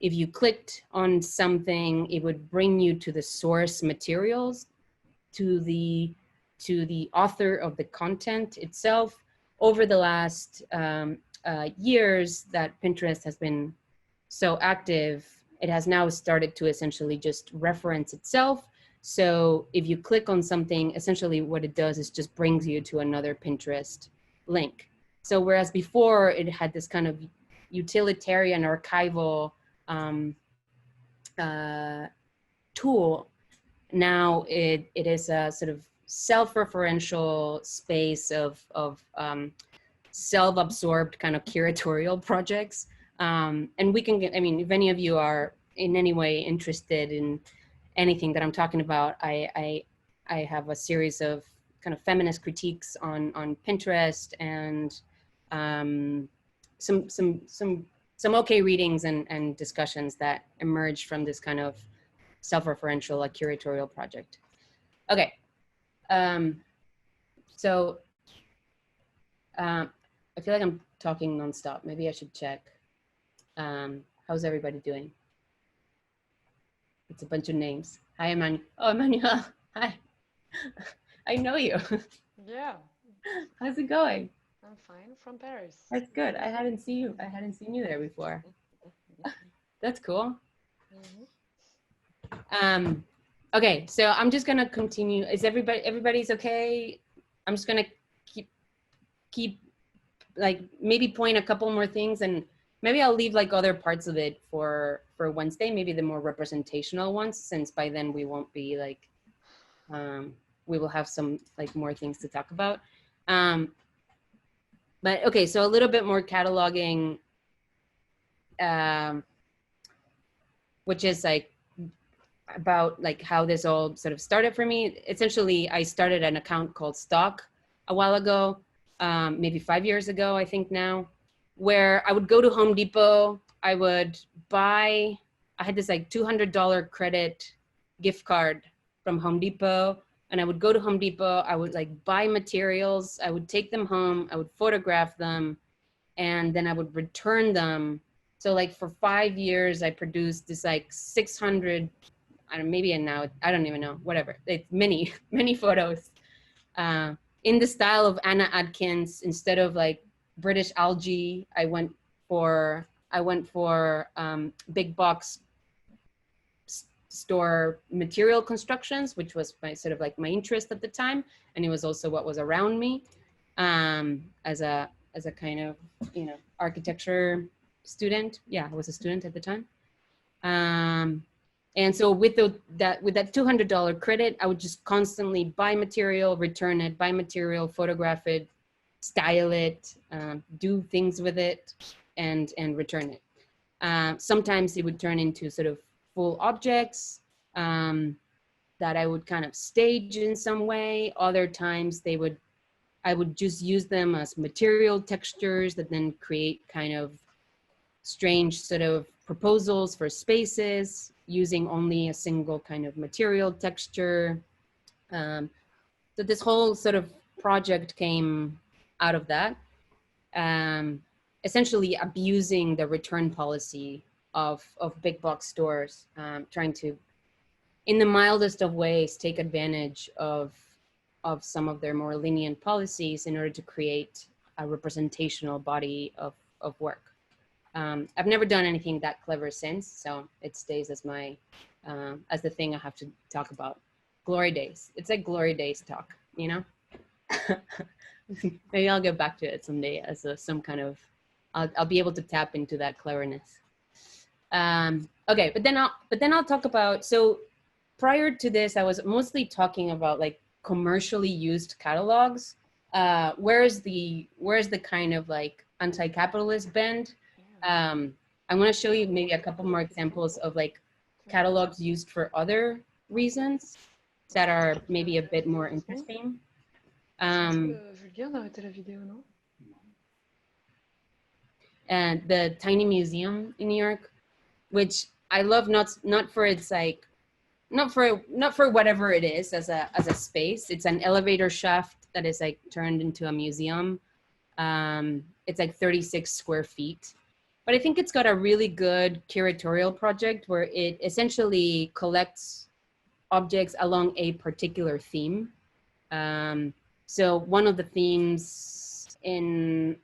if you clicked on something, it would bring you to the source materials, to the author of the content itself. Over the last years that Pinterest has been so active, it has now started to essentially just reference itself. So if you click on something, essentially what it does is just brings you to another Pinterest link. So whereas before it had this kind of utilitarian archival tool, now it is a sort of self-referential space of self-absorbed kind of curatorial projects. And we can get, I mean, if any of you are in any way interested in anything that I'm talking about, I have a series of kind of feminist critiques on Pinterest, and some okay readings and discussions that emerged from this kind of self-referential, like curatorial project. Okay, so I feel like I'm talking nonstop. Maybe I should check. How's everybody doing? It's a bunch of names. Hi, Emmanuel. Oh, Emmanuel. Hi. I know you. Yeah. How's it going? I'm I'm fine, from Paris. That's good. I hadn't seen you there before. That's cool. Okay, so I'm just gonna continue. Is everybody's okay? I'm just gonna keep like maybe point a couple more things, and maybe I'll leave like other parts of it for Wednesday, maybe the more representational ones, since by then we won't be like we will have some like more things to talk about. But okay, so a little bit more cataloging, which is like about like how this all sort of started for me. Essentially, I started an account called Stock a while ago, maybe 5 years ago, I think now, where I would go to Home Depot, I would buy, I had this like $200 credit gift card from Home Depot, and I would go to Home Depot, I would like buy materials, I would take them home, I would photograph them, and then I would return them. So like for 5 years, I produced this like 600, I don't know, maybe now, I don't even know, whatever. It's many, many photos in the style of Anna Adkins. Instead of like British algae, I went for big box store material constructions, which was my sort of like my interest at the time. And it was also what was around me as a kind of, you know, architecture student. Yeah, I was a student at the time. And so with that $200 credit, I would just constantly buy material, return it, buy material, photograph it, style it, do things with it, and return it. Sometimes it would turn into sort of full objects that I would kind of stage in some way. Other times I would just use them as material textures that then create kind of strange sort of proposals for spaces using only a single kind of material texture. So this whole sort of project came out of that, essentially abusing the return policy of big box stores, trying to, in the mildest of ways, take advantage of some of their more lenient policies in order to create a representational body of work. I've never done anything that clever since, so it stays as my as the thing I have to talk about. Glory days. It's like glory days talk, you know. Maybe I'll get back to it someday as some kind of. I'll be able to tap into that cleverness. Okay, but then I'll talk about. So prior to this, I was mostly talking about like commercially used catalogs. Where's the kind of like anti-capitalist bend? I'm going to show you maybe a couple more examples of like catalogs used for other reasons that are maybe a bit more interesting. And the Tiny Museum in New York, which I love not for its like, not for whatever it is as a space. It's an elevator shaft that is like turned into a museum. It's like 36 square feet. But I think it's got a really good curatorial project where it essentially collects objects along a particular theme. So one of the themes in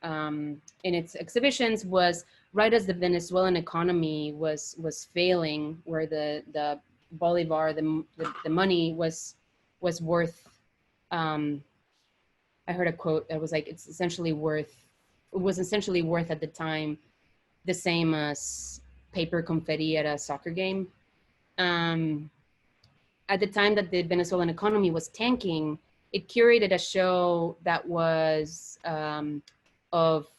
its exhibitions was right as the Venezuelan economy was failing, where the bolivar, the money was worth. I heard a quote that was like, it was essentially worth at the time the same as paper confetti at a soccer game. At the time that the Venezuelan economy was tanking, it curated a show that was of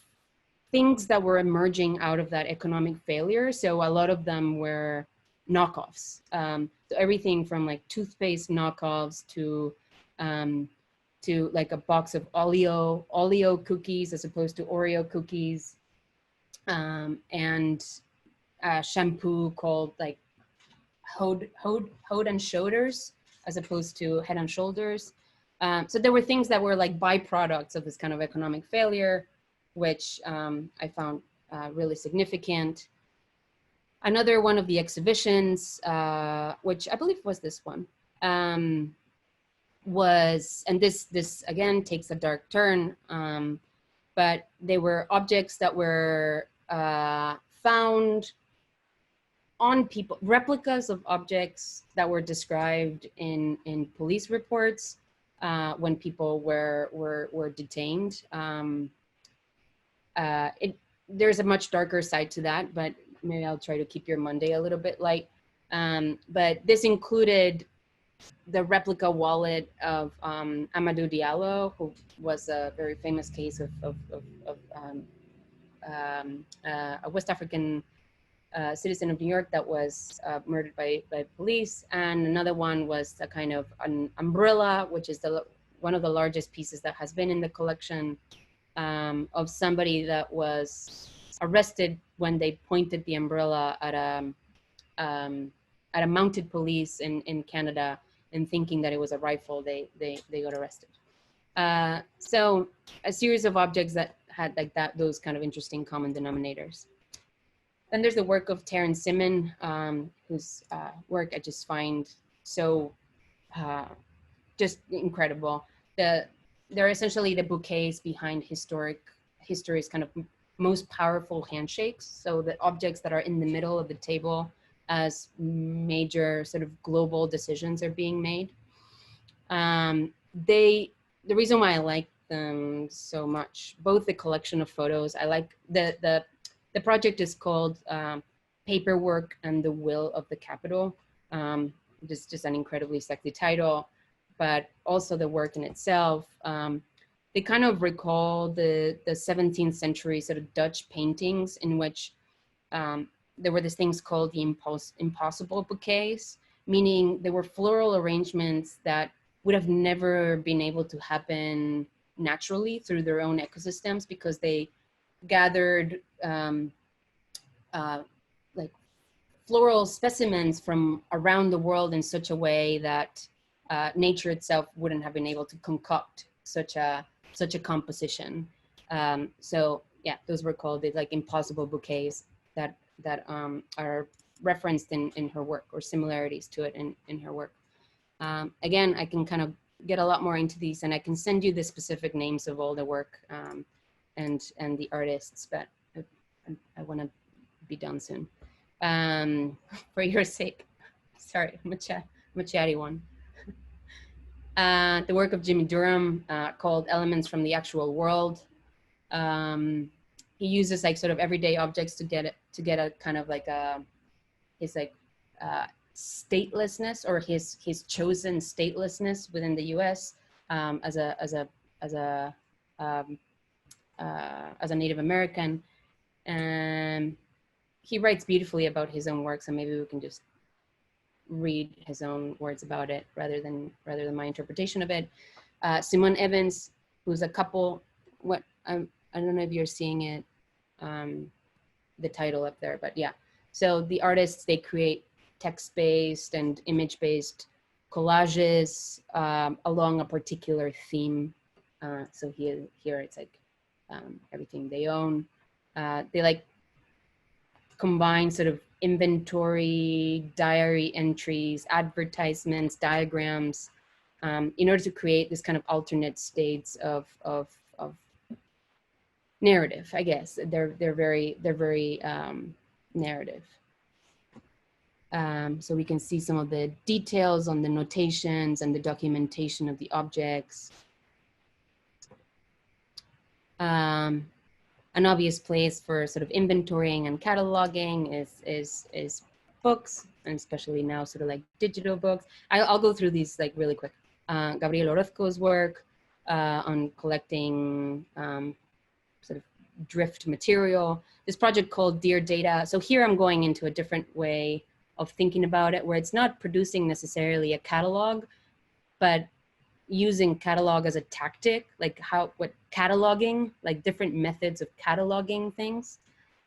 things that were emerging out of that economic failure. So a lot of them were knockoffs. So everything from like toothpaste knockoffs to like a box of Oleo cookies as opposed to Oreo cookies. And shampoo called like Head and Shoulders as opposed to Head and Shoulders. So there were things that were like byproducts of this kind of economic failure, which I found really significant. Another one of the exhibitions, which I believe was this one, was, and this again takes a dark turn, but they were objects that were found on people, replicas of objects that were described in police reports when people were detained. There's a much darker side to that, but maybe I'll try to keep your Monday a little bit light. But this included the replica wallet of Amadou Diallo, who was a very famous case of a West African citizen of New York that was murdered by police. And another one was a kind of an umbrella, which is one of the largest pieces that has been in the collection, of somebody that was arrested when they pointed the umbrella at a mounted police in Canada, and thinking that it was a rifle, they got arrested. So a series of objects that had like those kind of interesting common denominators. Then there's the work of Terrence Simon, whose work I just find so just incredible. They're essentially the bouquets behind history's kind of most powerful handshakes. So the objects that are in the middle of the table as major sort of global decisions are being made. The reason why I like them so much, both the collection of photos, I like the project is called Paperwork and the Will of the Capital. Just an incredibly sexy title, but also the work in itself. They kind of recall the 17th century sort of Dutch paintings in which there were these things called the impossible bouquets, meaning there were floral arrangements that would have never been able to happen naturally through their own ecosystems, because they gathered like floral specimens from around the world in such a way that nature itself wouldn't have been able to concoct such a composition. So yeah, those were called the like impossible bouquets that are referenced in her work, or similarities to it in her work. Again, I can kind of get a lot more into these, and I can send you the specific names of all the work and the artists, but I want to be done soon. For your sake, sorry, I'm a chatty one. The work of Jimmy Durham called Elements from the Actual World. He uses like sort of everyday objects to get a kind of like his like statelessness, or his chosen statelessness within the U.S. As a Native American, and he writes beautifully about his own work. So maybe we can just read his own words about it rather than my interpretation of it. Simone Evans, who's a couple. I don't know if you're seeing it, the title up there, but yeah. So the artists, they create text-based and image-based collages along a particular theme. So here it's like everything they own. They like combine sort of inventory, diary entries, advertisements, diagrams, in order to create this kind of alternate states of narrative, I guess. They're very narrative. So we can see some of the details on the notations and the documentation of the objects. An obvious place for sort of inventorying and cataloging is books, and especially now sort of like digital books. I'll go through these like really quick. Gabriel Orozco's work on collecting sort of drift material. This project called Dear Data. So here I'm going into a different way of thinking about it, where it's not producing necessarily a catalog, but using catalog as a tactic, like what cataloging, like different methods of cataloging things.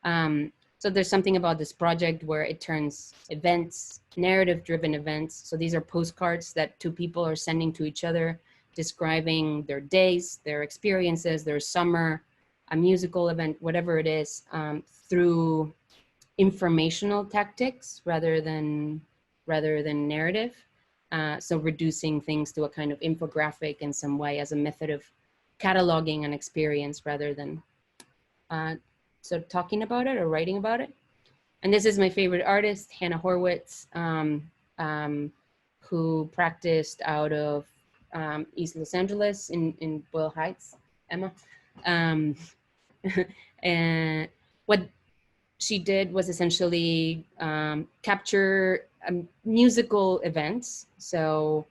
So there's something about this project where it turns events, narrative-driven events. So these are postcards that two people are sending to each other, describing their days, their experiences, their summer, a musical event, whatever it is, through informational tactics rather than narrative. So reducing things to a kind of infographic in some way as a method of cataloging an experience rather than sort of talking about it or writing about it. And this is my favorite artist, Hannah Horwitz, who practiced out of East Los Angeles in Boyle Heights, Emma. And what she did was essentially capture musical events. So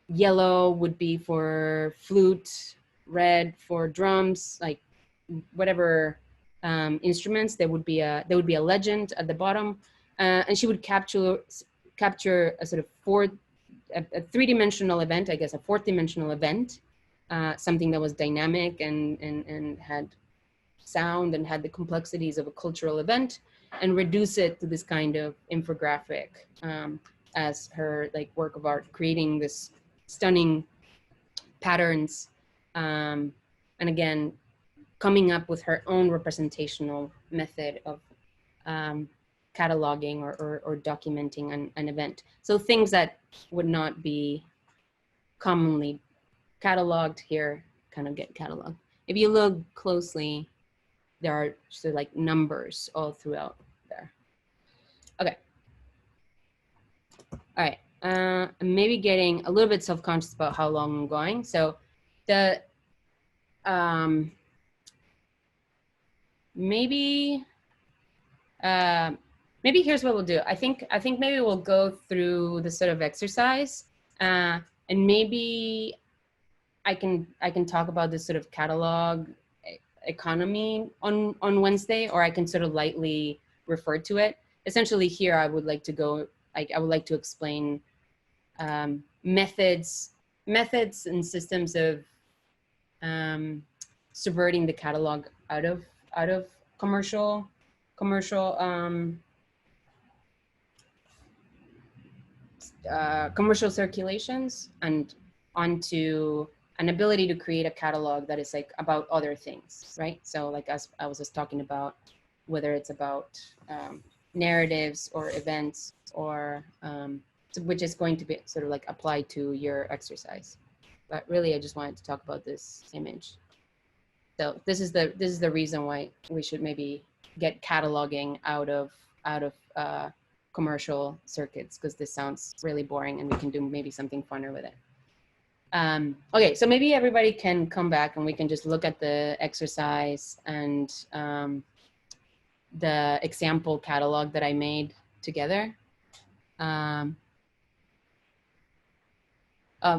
yellow would be for flute, red for drums, like whatever instruments. There would be a legend at the bottom, and she would capture a sort of a three-dimensional event, I guess a fourth-dimensional event, something that was dynamic and had sound and had the complexities of a cultural event, and reduce it to this kind of infographic as her like work of art, creating this stunning patterns, and again coming up with her own representational method of cataloging or documenting an event. So things that would not be commonly cataloged here kind of get cataloged. If you look closely, there are sort of like numbers all throughout there. Okay. All right. I'm maybe getting a little bit self-conscious about how long I'm going. So the maybe here's what we'll do. I think maybe we'll go through the sort of exercise, and maybe I can talk about this sort of catalog economy on Wednesday, or I can sort of lightly refer to it. Essentially here I would like to go, I would like to explain methods and systems of subverting the catalog out of commercial circulations and onto an ability to create a catalog that is like about other things, right? So like as I was just talking about, whether it's about narratives or events or which is going to be sort of like applied to your exercise. But really I just wanted to talk about this image. So this is the reason why we should maybe get cataloging out of commercial circuits, because this sounds really boring and we can do maybe something funner with it. Okay, so maybe everybody can come back and we can just look at the exercise and the example catalog that I made together. And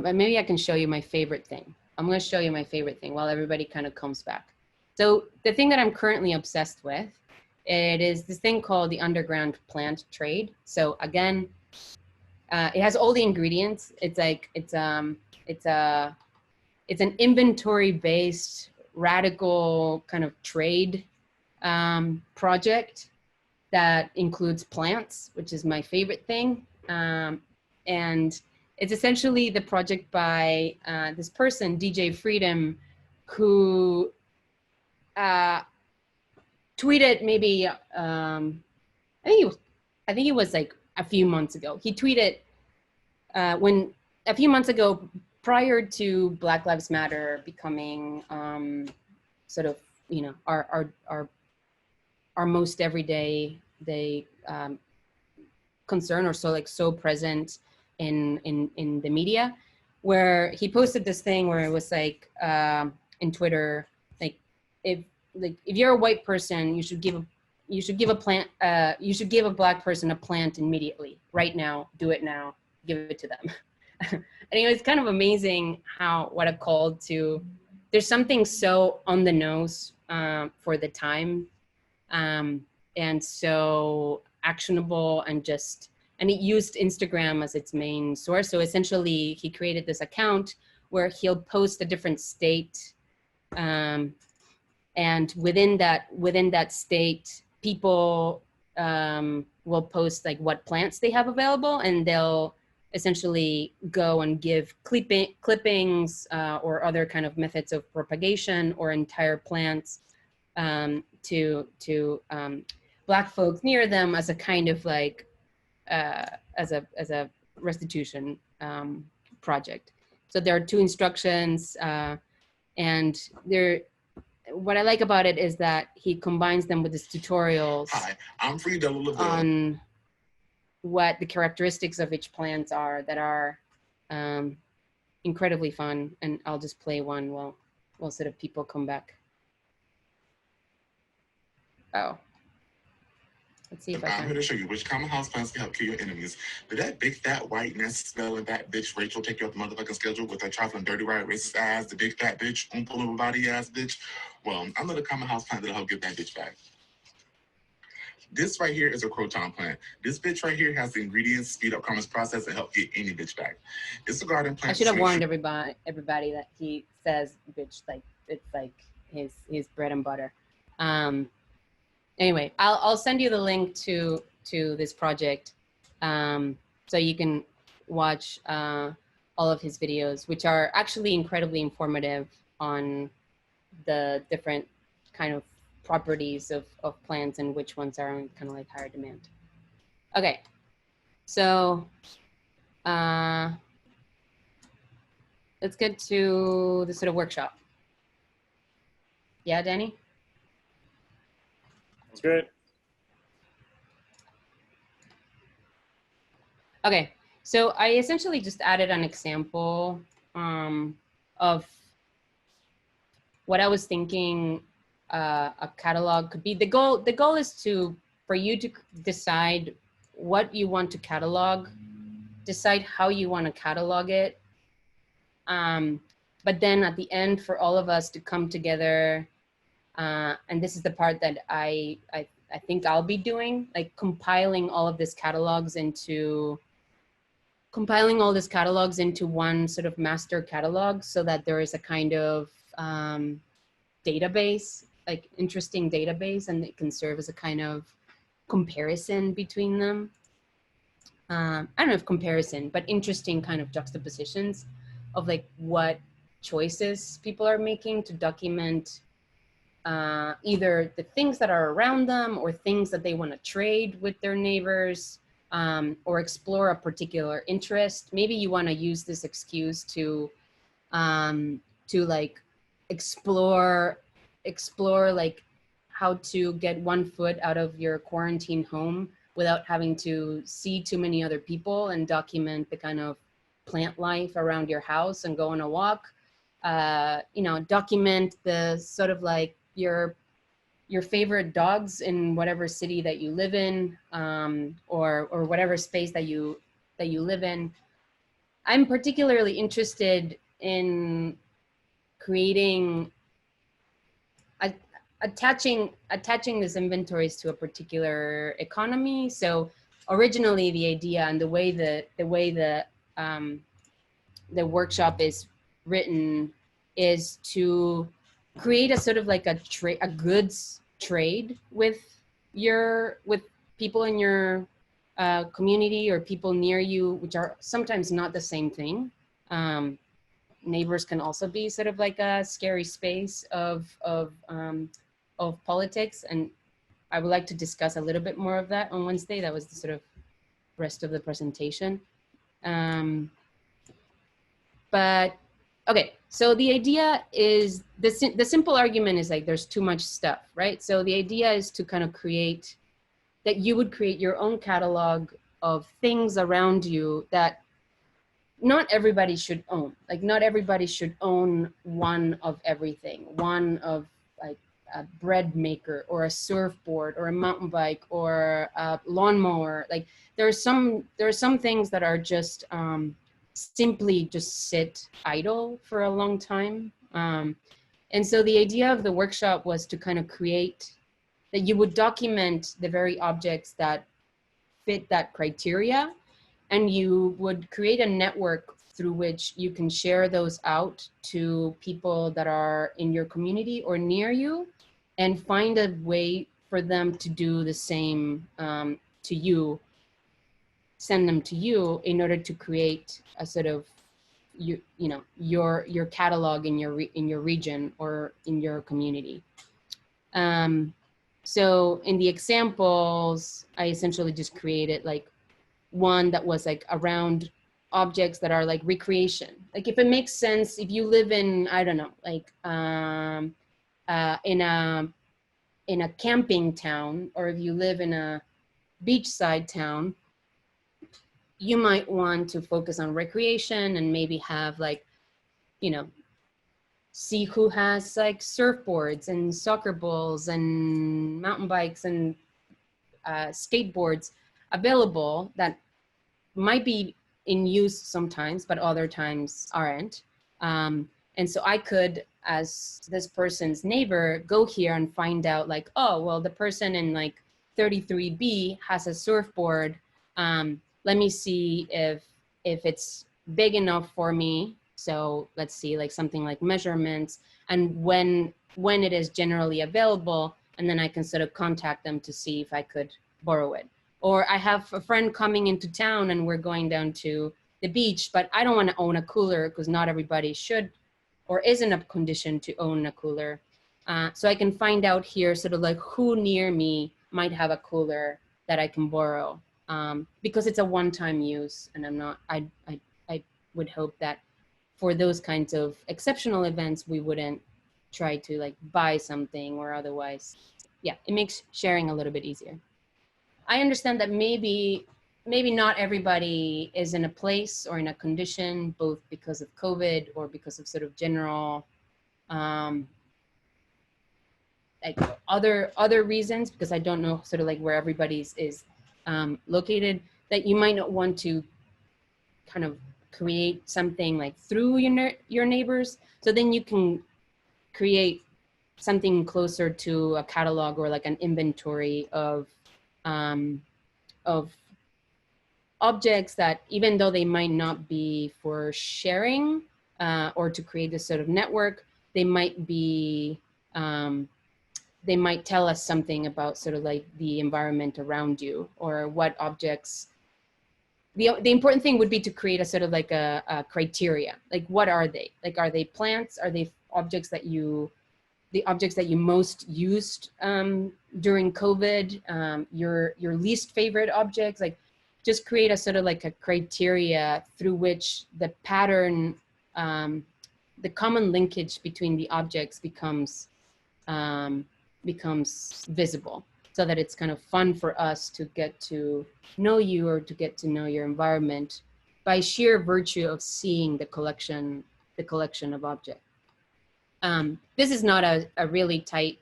maybe I can show you my favorite thing. I'm going to show you my favorite thing while everybody kind of comes back. So the thing that I'm currently obsessed with, it is this thing called the underground plant trade. So again, it has all the ingredients. It's like, it's an inventory-based radical kind of trade project that includes plants, which is my favorite thing. And it's essentially the project by this person, DJ Freedom, who tweeted maybe, I think it was like a few months ago. He tweeted a few months ago, prior to Black Lives Matter becoming sort of, you know, our most everyday concern, or so present in the media, where he posted this thing where it was like in Twitter, like if you're a white person, you should give a black person a plant immediately, right now, do it now, give it to them. And it was kind of amazing what a call to, there's something so on the nose for the time, and so actionable, and it used Instagram as its main source. So essentially he created this account where he'll post a different state, and within that state, people will post like what plants they have available, and they'll essentially go and give clippings or other kind of methods of propagation or entire plants to Black folks near them as a kind of like as a restitution project. So there are two instructions. And what I like about it is that he combines them with his tutorials. Hi, I'm Frida Laville. On what the characteristics of each plant are that are incredibly fun. And I'll just play one while sort of people come back. Oh. Let's see if I can. I'm here to show you which common house plants can help kill your enemies. Did that big, fat, white, nasty smelling fat bitch Rachel take you off the motherfucking schedule with her trifling, dirty, right, racist ass, the big fat bitch, oompa body ass bitch? Well, I'm not a common house plant that'll help get that bitch back. This right here is a croton plant. This bitch right here has the ingredients, speed up Karma's process, and help get any bitch back. It's a garden plant. I should have warned everybody that he says bitch like it's like his bread and butter. Anyway, I'll send you the link to this project, so you can watch all of his videos, which are actually incredibly informative on the different kind of properties of plants and which ones are in kind of like higher demand. Okay, so let's get to the sort of workshop. Yeah, Danny? That's great. Okay, so I essentially just added an example of what I was thinking a catalog could be. The goal is for you to decide what you want to catalog, decide how you want to catalog it, but then at the end for all of us to come together. And this is the part that I think I'll be doing, like compiling all these catalogs into one sort of master catalog, so that there is a kind of database, like interesting database, and it can serve as a kind of comparison between them. I don't know if comparison, but interesting kind of juxtapositions of like what choices people are making to document either the things that are around them or things that they want to trade with their neighbors, or explore a particular interest. Maybe you want to use this excuse to like explore like how to get 1 foot out of your quarantine home without having to see too many other people, and document the kind of plant life around your house and go on a walk. You know, document the sort of like your favorite dogs in whatever city that you live in, or whatever space that you live in. I'm particularly interested in creating, attaching these inventories to a particular economy. So originally the idea and the way the workshop is written is to create a sort of like a goods trade with people in your community or people near you, which are sometimes not the same thing. Neighbors can also be sort of like a scary space of politics, and I would like to discuss a little bit more of that on Wednesday. That was the sort of rest of the presentation. But okay, so the idea is, the simple argument is like there's too much stuff, right? So the idea is to kind of create, that you would create your own catalog of things around you that not everybody should own. Like not everybody should own one of everything. One of like a bread maker or a surfboard or a mountain bike or a lawnmower. Like there are some things that are just simply just sit idle for a long time. And so the idea of the workshop was to kind of create, that you would document the very objects that fit that criteria, and you would create a network through which you can share those out to people that are in your community or near you, and find a way for them to do the same to you, send them to you in order to create a sort of, you know, your catalog in your region or in your community. So in the examples, I essentially just created like one that was like around objects that are like recreation. Like if it makes sense, if you live in, I don't know, like in a camping town, or if you live in a beachside town, you might want to focus on recreation and maybe have like, you know, see who has like surfboards and soccer balls and mountain bikes and skateboards available that might be in use sometimes, but other times aren't. And so I could, as this person's neighbor, go here and find out like, oh, well, the person in like 33B has a surfboard. Let me see if it's big enough for me. So let's see, like something like measurements and when it is generally available, and then I can sort of contact them to see if I could borrow it. Or I have a friend coming into town and we're going down to the beach, but I don't want to own a cooler because not everybody should or is in a condition to own a cooler. So I can find out here sort of like who near me might have a cooler that I can borrow, because it's a one-time use, and I'm not, I would hope that for those kinds of exceptional events, we wouldn't try to like buy something or otherwise. Yeah, it makes sharing a little bit easier. I understand that maybe not everybody is in a place or in a condition, both because of COVID or because of sort of general, like other reasons, because I don't know sort of like where everybody's is located, that you might not want to kind of create something like through your neighbors. So then you can create something closer to a catalog or like an inventory of objects that, even though they might not be for sharing or to create this sort of network, they might be, they might tell us something about sort of like the environment around you, or what objects. The important thing would be to create a sort of like a criteria. Like, what are they? Like, are they plants? Are they objects that the objects that you most used during COVID? Your least favorite objects? Like, just create a sort of like a criteria through which the pattern, the common linkage between the objects becomes visible, so that it's kind of fun for us to get to know you or to get to know your environment by sheer virtue of seeing the collection of objects. This is not a really tight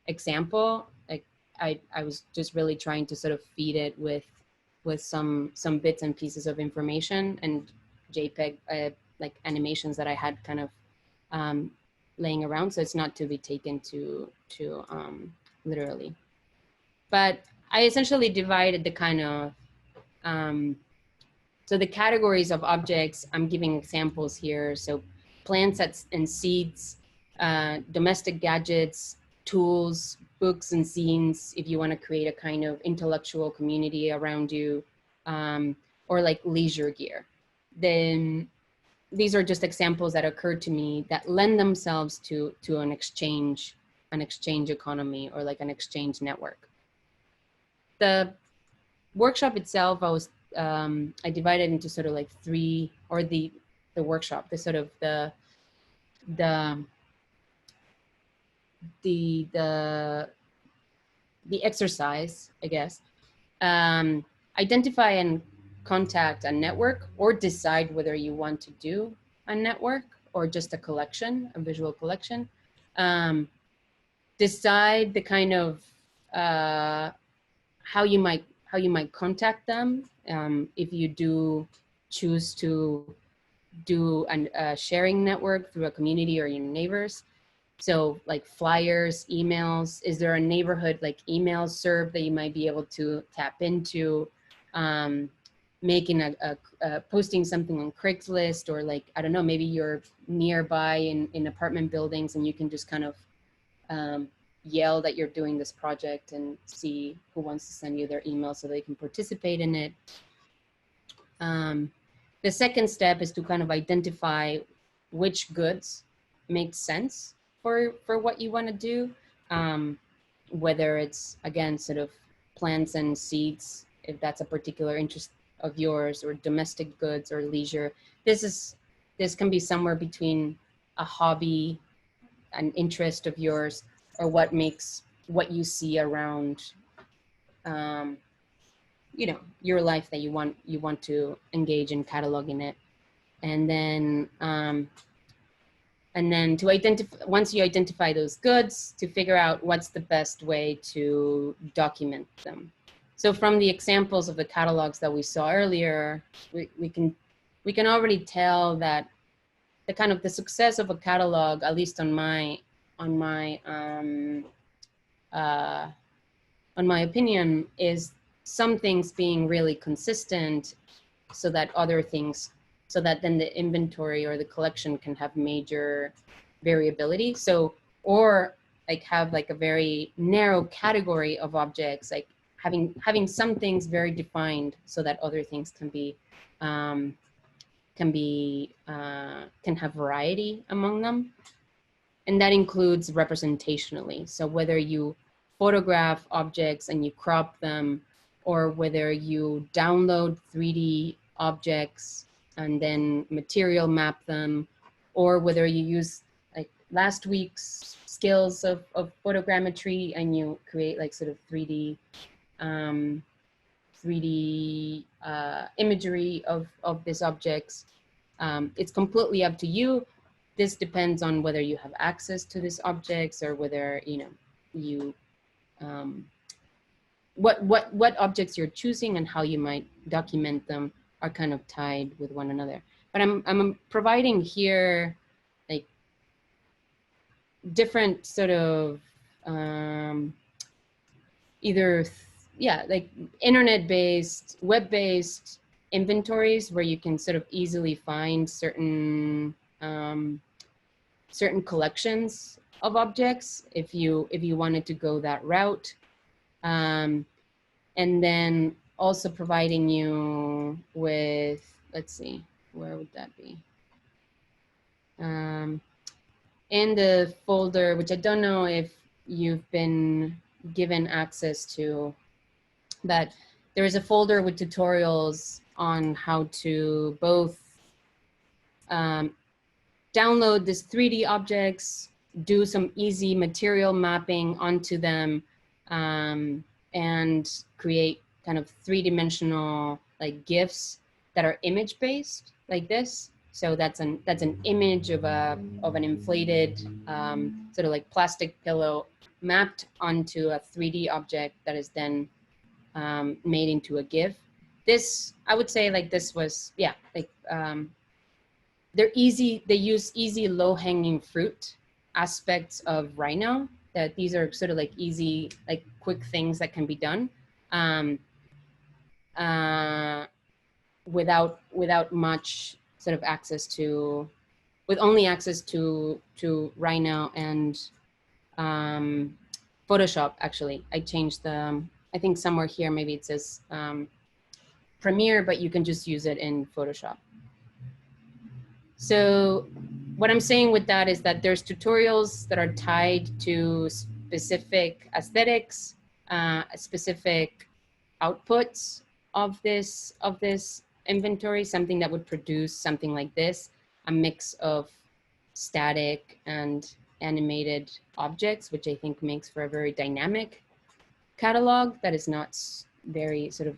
example. Like I was just really trying to sort of feed it with some bits and pieces of information and JPEG like animations that I had kind of laying around, so it's not to be taken to literally. But I essentially divided the kind of so the categories of objects. I'm giving examples here. So plants and seeds, domestic gadgets, tools, books and zines, if you want to create a kind of intellectual community around you, or like leisure gear. Then these are just examples that occurred to me that lend themselves to an exchange economy, or like an exchange network. The workshop itself, I divided into sort of like three, or the workshop, the sort of the exercise, I guess. Identify and contact a network, or decide whether you want to do a network or just a collection, a visual collection. Decide the kind of how you might contact them if you do choose to do a sharing network through a community or your neighbors. So like flyers, emails. Is there a neighborhood like email serve that you might be able to tap into? Making posting something on Craigslist, or like, I don't know, maybe you're nearby in apartment buildings and you can just kind of yell that you're doing this project and see who wants to send you their email so they can participate in it. The second step is to kind of identify which goods make sense for what you want to do. Whether it's, again, sort of plants and seeds, if that's a particular interest of yours, or domestic goods or leisure. This can be somewhere between a hobby, an interest of yours, or what makes what you see around, you know, your life that you want to engage in cataloging it. And then to identify, once you identify those goods, to figure out what's the best way to document them. So from the examples of the catalogs that we saw earlier, we can already tell that the success of a catalog, at least on my opinion, is some things being really consistent, so that other things, so that then the inventory or the collection can have major variability. So, or like have like a very narrow category of objects, like having some things very defined, so that other things can have variety among them. And that includes representationally. So whether you photograph objects and you crop them, or whether you download 3D objects and then material map them, or whether you use like last week's skills of photogrammetry and you create like sort of 3D imagery of these objects. It's completely up to you. This depends on whether you have access to these objects, or whether, you know, you what objects you're choosing and how you might document them are kind of tied with one another. But I'm providing here like different sort of either like internet-based, web-based inventories where you can sort of easily find certain certain collections of objects if you wanted to go that route. And then also providing you with, let's see, where would that be? In the folder, which I don't know if you've been given access to, but there is a folder with tutorials on how to both download these 3D objects, do some easy material mapping onto them, and create kind of 3-dimensional like GIFs that are image-based, like this. So that's an image of an inflated sort of like plastic pillow mapped onto a 3D object that is then made into a GIF. This, I would say, like this was, yeah, like they're easy. They use easy, low-hanging fruit aspects of Rhino. That these are sort of like easy, like quick things that can be done without much sort of access to, with only access to Rhino and Photoshop. Actually, I changed the, I think somewhere here maybe it says Premiere, but you can just use it in Photoshop. So what I'm saying with that is that there's tutorials that are tied to specific aesthetics, specific outputs of this inventory, something that would produce something like this, a mix of static and animated objects, which I think makes for a very dynamic catalog that is not very sort of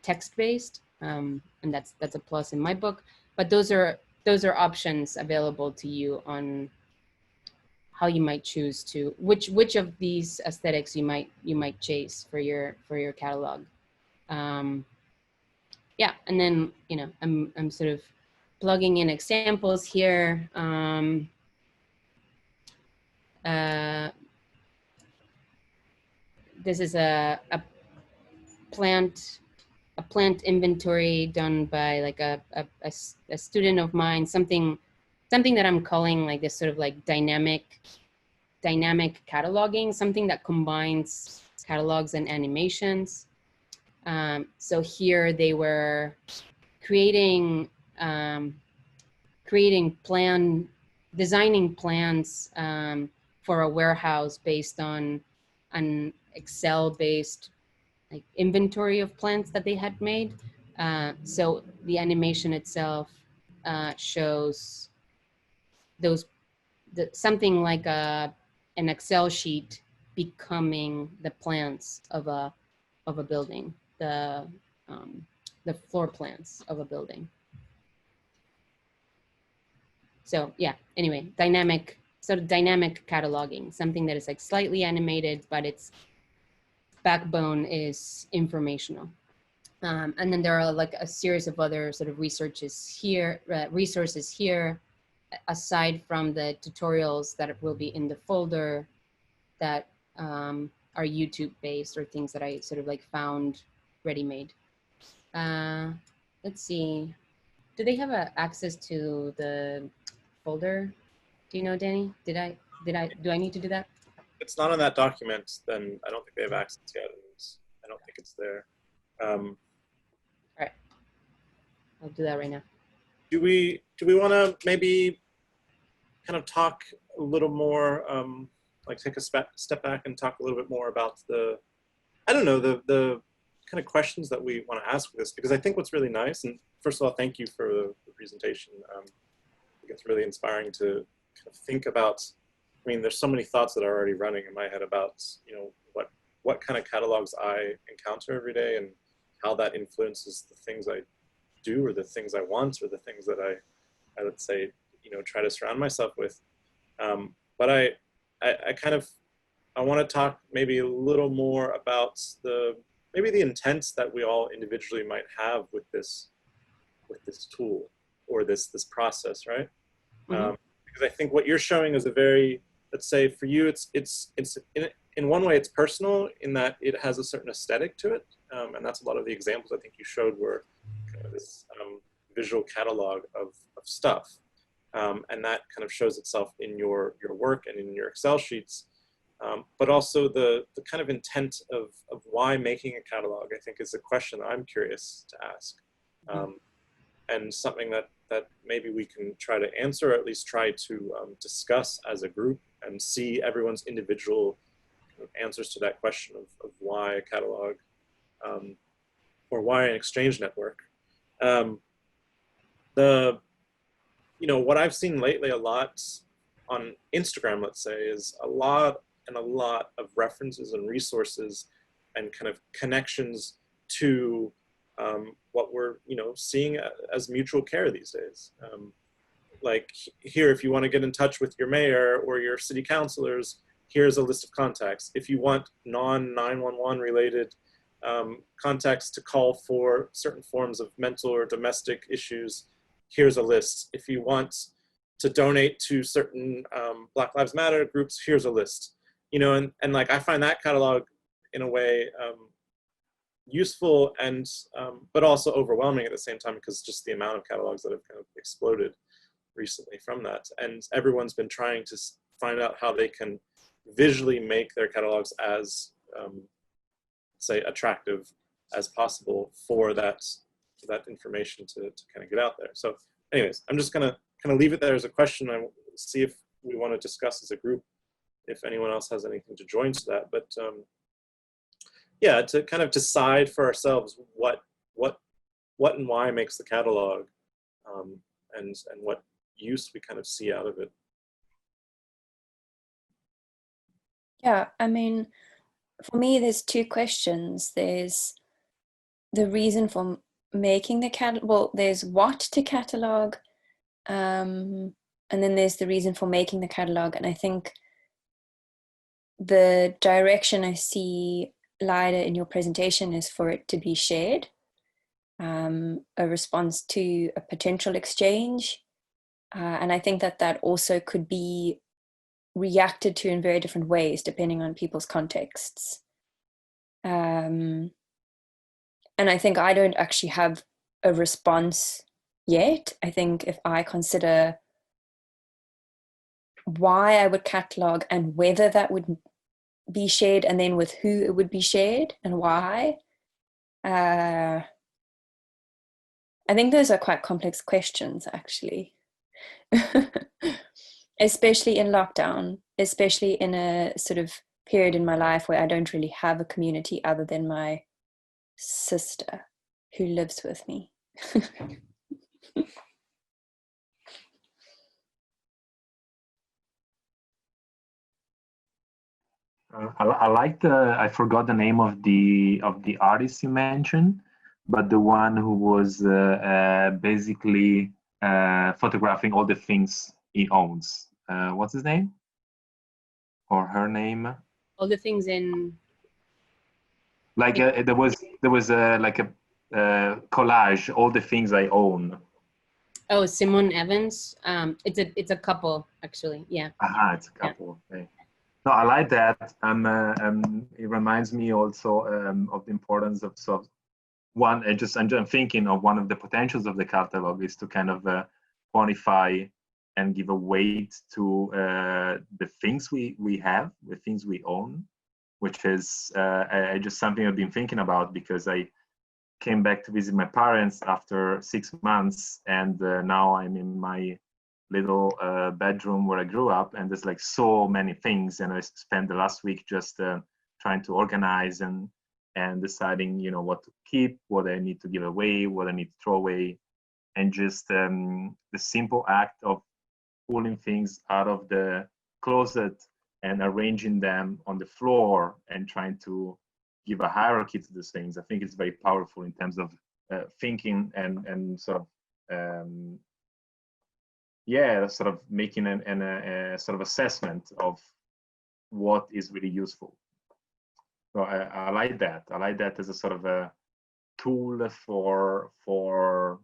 text-based, and that's a plus in my book. But those are options available to you on how you might choose to, which of these aesthetics you might chase for your catalog. Yeah, and then, you know, I'm sort of plugging in examples here. This is a plant inventory done by like a student of mine, something that I'm calling like this sort of like dynamic cataloging, something that combines catalogs and animations. So here they were designing plans for a warehouse based on an Excel-based like inventory of plants that they had made. So the animation itself shows something like an Excel sheet becoming the plans of a building, the floor plans of a building. So yeah, anyway, sort of dynamic cataloging, something that is like slightly animated, but its backbone is informational. And then there are like a series of other sort of resources here, aside from the tutorials that will be in the folder that are YouTube based, or things that I sort of like found ready-made. Let's see, do they have access to the folder? Do you know, Danny? Do I need to do that? It's not in that document, then I don't think they have access yet. I don't think it's there. All right, I'll do that right now. Do we want to maybe kind of talk a little more, like take a step back and talk a little bit more about the kind of questions that we want to ask with this? Because I think what's really nice, and first of all, thank you for the presentation. I think it's really inspiring to kind of think about, I mean, there's so many thoughts that are already running in my head about, you know, what kind of catalogs I encounter every day and how that influences the things I do, or the things I want, or the things that I would say, you know, try to surround myself with. But I want to talk maybe a little more about maybe the intents that we all individually might have with this tool, or this process, right? Mm-hmm. Because I think what you're showing is a very, let's say for you, it's in one way it's personal, in that it has a certain aesthetic to it, and that's a lot of the examples I think you showed were kind of this visual catalog of stuff, and that kind of shows itself in your work and in your Excel sheets. But also the kind of intent of why making a catalog, I think, is a question that I'm curious to ask, and something that maybe we can try to answer, or at least try to discuss as a group, and see everyone's individual kind of answers to that question of why a catalog, or why an exchange network. What I've seen lately a lot on Instagram, let's say, is a lot of references and resources and kind of connections to what we're, seeing as mutual care these days. Like here, if you want to get in touch with your mayor or your city councilors, here's a list of contacts. If you want non-911 related contacts to call for certain forms of mental or domestic issues, here's a list. If you want to donate to certain Black Lives Matter groups, here's a list. And like I find that catalog in a way useful and but also overwhelming at the same time, because just the amount of catalogs that have kind of exploded recently from that, and everyone's been trying to find out how they can visually make their catalogs as say attractive as possible for that information to kind of get out there. So anyways, I'm just gonna kind of leave it there as a question. I see if we want to discuss as a group, if anyone else has anything to join to that. But yeah, to kind of decide for ourselves what and why makes the catalog, and what use we kind of see out of it. Yeah, I mean, for me, there's two questions. There's the reason for making the catalog. Well, there's what to catalog, and then there's the reason for making the catalog. And I think the direction I see, Laida, in your presentation is for it to be shared, a response to a potential exchange. And I think that also could be reacted to in very different ways depending on people's contexts. And I think I don't actually have a response yet. I think if I consider why I would catalog and whether that would be shared, and then with who it would be shared and why, I think those are quite complex questions, actually. Especially in lockdown, especially in a sort of period in my life where I don't really have a community other than my sister. who lives with me. I like I forgot the name of the artist you mentioned, but the one who was basically photographing all the things he owns. What's his name? Or her name? All the things in. Like there was like a collage, all the things I own. Oh, Simone Evans. It's a couple actually. Yeah. Aha, it's a couple. Yeah. Okay. No, I like that. It reminds me also of the importance of one. I'm thinking of one of the potentials of the catalog is to kind of quantify and give a weight to the things we have, the things we own, which is just something I've been thinking about because I came back to visit my parents after 6 months, and now I'm in my little bedroom where I grew up, and there's like so many things, and I spent the last week just trying to organize and deciding, you know, what to keep, what I need to give away, what I need to throw away, and just the simple act of pulling things out of the closet and arranging them on the floor and trying to give a hierarchy to these things. I think it's very powerful in terms of thinking and sort of sort of making a sort of assessment of what is really useful. So I like that. I like that as a sort of a tool for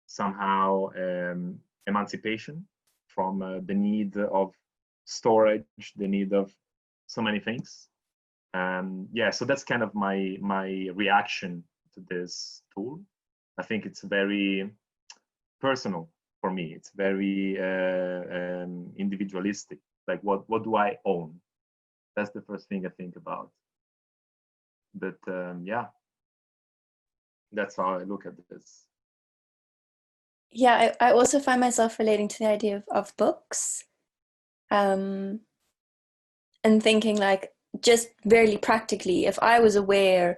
somehow emancipation from the need of storage, the need of so many things. So that's kind of my reaction to this tool. I think it's very personal for me. It's very individualistic. Like what do I own? That's the first thing I think about. But that's how I look at this. Yeah, I also find myself relating to the idea of books, and thinking like, just very practically, if I was aware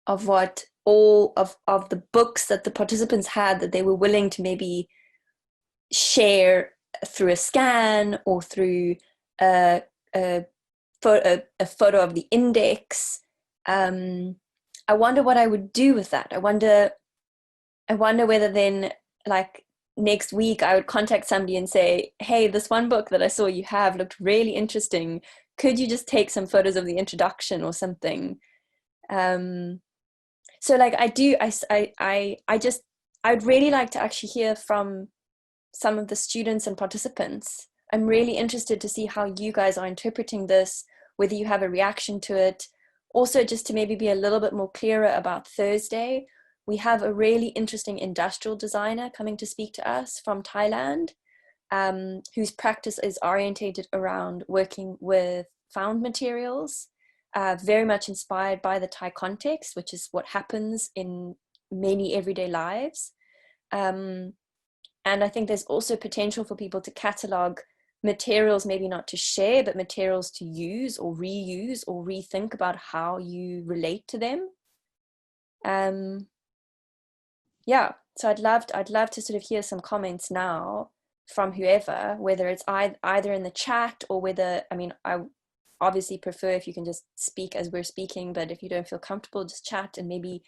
of what all of the books that the participants had that they were willing to maybe share through a scan or through a photo of the index, I wonder what I would do with that. I wonder whether then, like, next week I would contact somebody and say, hey, this one book that I saw you have looked really interesting. Could you just take some photos of the introduction or something? So like I'd really like to actually hear from some of the students and participants. I'm really interested to see how you guys are interpreting this, whether you have a reaction to it. Also, just to maybe be a little bit more clearer about Thursday, we have a really interesting industrial designer coming to speak to us from Thailand, whose practice is orientated around working with found materials, very much inspired by the Thai context, which is what happens in many everyday lives. And I think there's also potential for people to catalog materials, maybe not to share, but materials to use or reuse or rethink about how you relate to them. So I'd love to sort of hear some comments now from whoever, whether it's either in the chat or whether, I mean, I obviously prefer if you can just speak as we're speaking, but if you don't feel comfortable, just chat, and maybe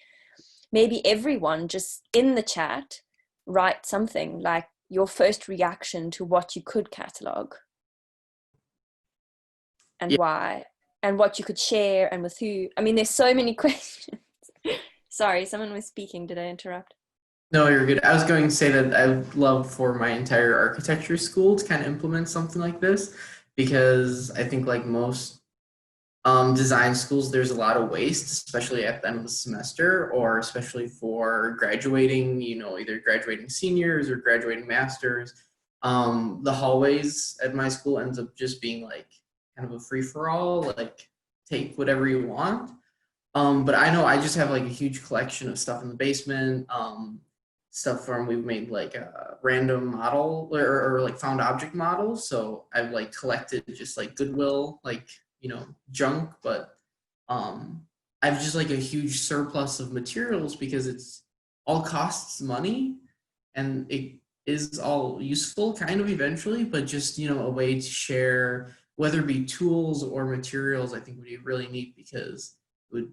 everyone just in the chat write something like your first reaction to what you could catalog and why, and what you could share and with who. I mean, there's so many questions. Sorry, someone was speaking. Did I interrupt? No, you're good. I was going to say that I would love for my entire architecture school to kind of implement something like this, because I think like most design schools, there's a lot of waste, especially at the end of the semester, or especially for graduating, you know, either graduating seniors or graduating masters. The hallways at my school ends up just being like kind of a free-for-all, like take whatever you want. But I know I just have like a huge collection of stuff in the basement, stuff from, we've made like a random model or like found object models. So I've like collected just like Goodwill, like, you know, junk, but I have just like a huge surplus of materials because it's all costs money, and it is all useful kind of eventually, but just, you know, a way to share, whether it be tools or materials, I think would be really neat because it would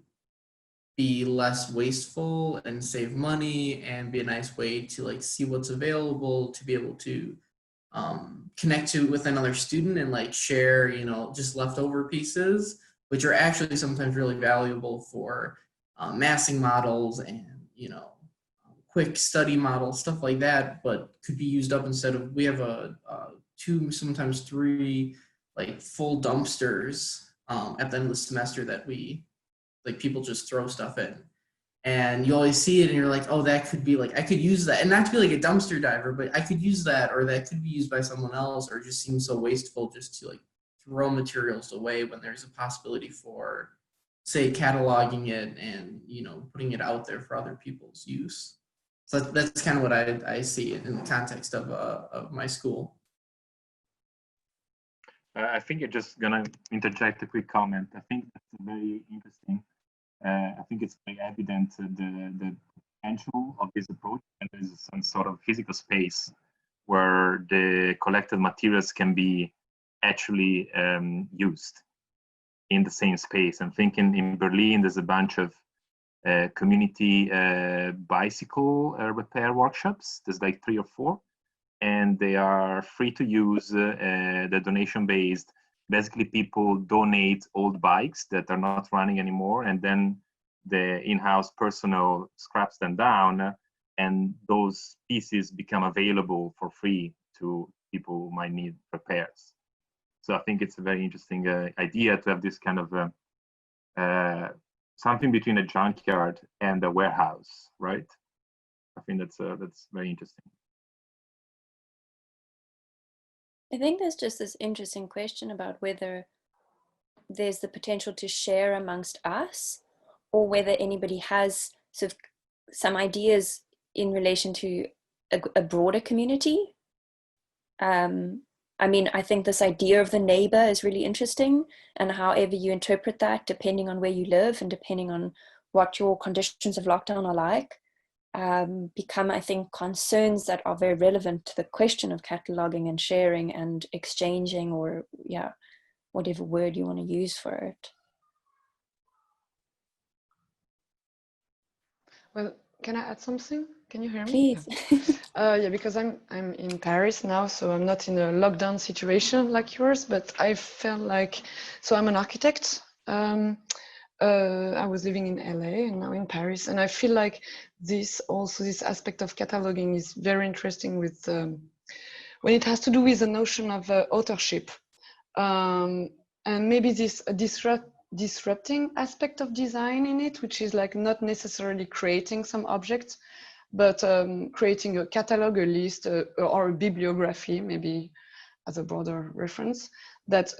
be less wasteful and save money and be a nice way to like see what's available, to be able to connect to with another student and like share, you know, just leftover pieces, which are actually sometimes really valuable for massing models and, you know, quick study models, stuff like that, but could be used up instead of, we have two, sometimes three, like full dumpsters at the end of the semester that we, like people just throw stuff in. And you always see it and you're like, oh, that could be like, I could use that. And not to be like a dumpster diver, but I could use that, or that could be used by someone else, or it just seems so wasteful just to like throw materials away when there's a possibility for, say, cataloging it and, you know, putting it out there for other people's use. So that's kind of what I see it in the context of my school. I think you're just gonna interject a quick comment. I think that's very interesting. I think it's very evident the potential of this approach, and there's some sort of physical space where the collected materials can be actually used in the same space. I'm thinking in Berlin, there's a bunch of community bicycle repair workshops. There's like 3 or 4, and they are free to use. They're donation based. Basically, people donate old bikes that are not running anymore, and then the in-house personnel scraps them down, and those pieces become available for free to people who might need repairs. So I think it's a very interesting idea to have this kind of something between a junkyard and a warehouse, right? I think that's very interesting. I think there's just this interesting question about whether there's the potential to share amongst us, or whether anybody has sort of some ideas in relation to a broader community. I mean, I think this idea of the neighbor is really interesting, and however you interpret that, depending on where you live and depending on what your conditions of lockdown are like, become, I think, concerns that are very relevant to the question of cataloging and sharing and exchanging, or yeah, whatever word you want to use for it. Well, can I add something? Can you hear me? Please. Yeah, because I'm in Paris now, so I'm not in a lockdown situation like yours, but I felt like, so I'm an architect. I was living in LA and now in Paris, and I feel like this aspect of cataloging is very interesting with when it has to do with the notion of authorship, and maybe this disrupting aspect of design in it, which is like not necessarily creating some object, but creating a catalog, a list, or a bibliography, maybe as a broader reference, that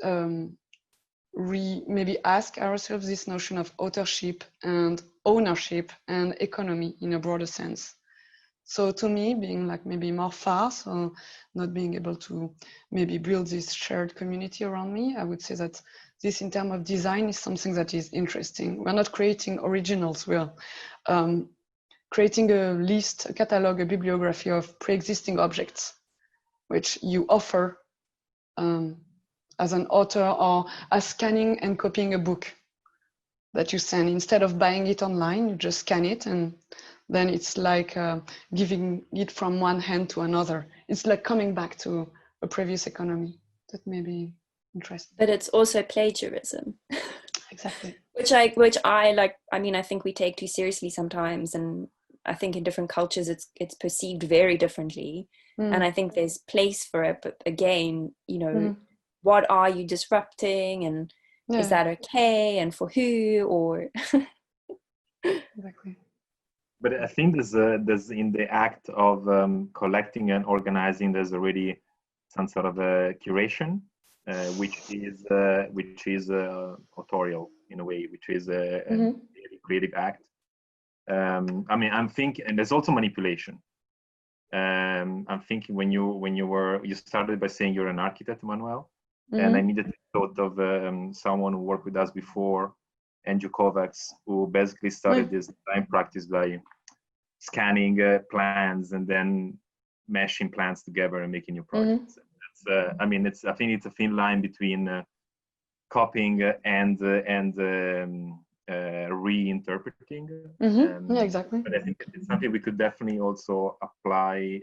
we maybe ask ourselves this notion of authorship and ownership and economy in a broader sense. So to me, being like maybe more far, so not being able to maybe build this shared community around me, I would say that this in terms of design is something that is interesting. We're not creating originals, we're creating a list, a catalog, a bibliography of pre-existing objects, which you offer as an author, or as scanning and copying a book that you send. Instead of buying it online, you just scan it, and then it's like giving it from one hand to another. It's like coming back to a previous economy. That may be interesting. But it's also plagiarism. Exactly. Which I like. I mean, I think we take too seriously sometimes, and I think in different cultures it's perceived very differently. And I think there's place for it, but again, you know, what are you disrupting, and is that okay, and for who, or Exactly. But I think there's in the act of collecting and organizing, there's already some sort of a curation, which is authorial in a way, which is a creative act. I mean, I'm thinking, and there's also manipulation. I'm thinking when you started by saying you're an architect, Manuel, and I immediately thought of someone who worked with us before, Andrew Kovacs, who basically started this design practice by scanning plans and then mashing plans together and making new projects. I mean, I think it's a thin line between copying and reinterpreting. Yeah, exactly. But I think it's something we could definitely also apply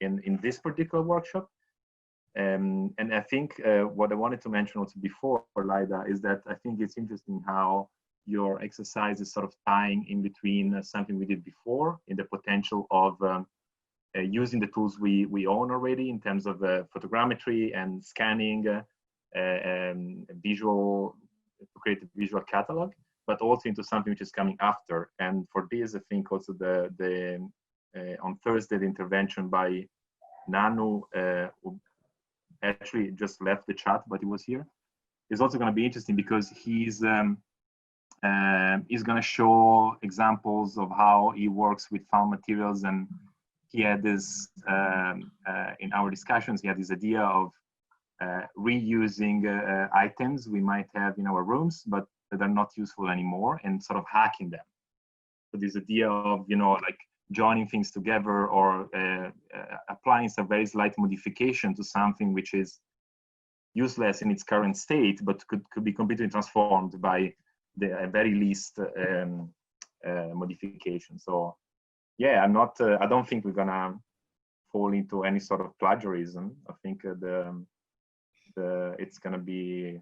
in this particular workshop. And I think what I wanted to mention also before, Laida, is that I think it's interesting how your exercise is sort of tying in between something we did before in the potential of using the tools we own already in terms of photogrammetry and scanning, visual, to create a visual catalog, but also into something which is coming after. And for this, I think also the on Thursday, the intervention by Nanu, who actually just left the chat, but he was here, is also going to be interesting because he's going to show examples of how he works with found materials. And he had this, in our discussions, he had this idea of reusing items we might have in our rooms, but that are not useful anymore, and sort of hacking them. So this idea of, like joining things together or applying some very slight modification to something which is useless in its current state, but could be completely transformed by the very least modification. So yeah, I don't think we're gonna fall into any sort of plagiarism. I think it's gonna be,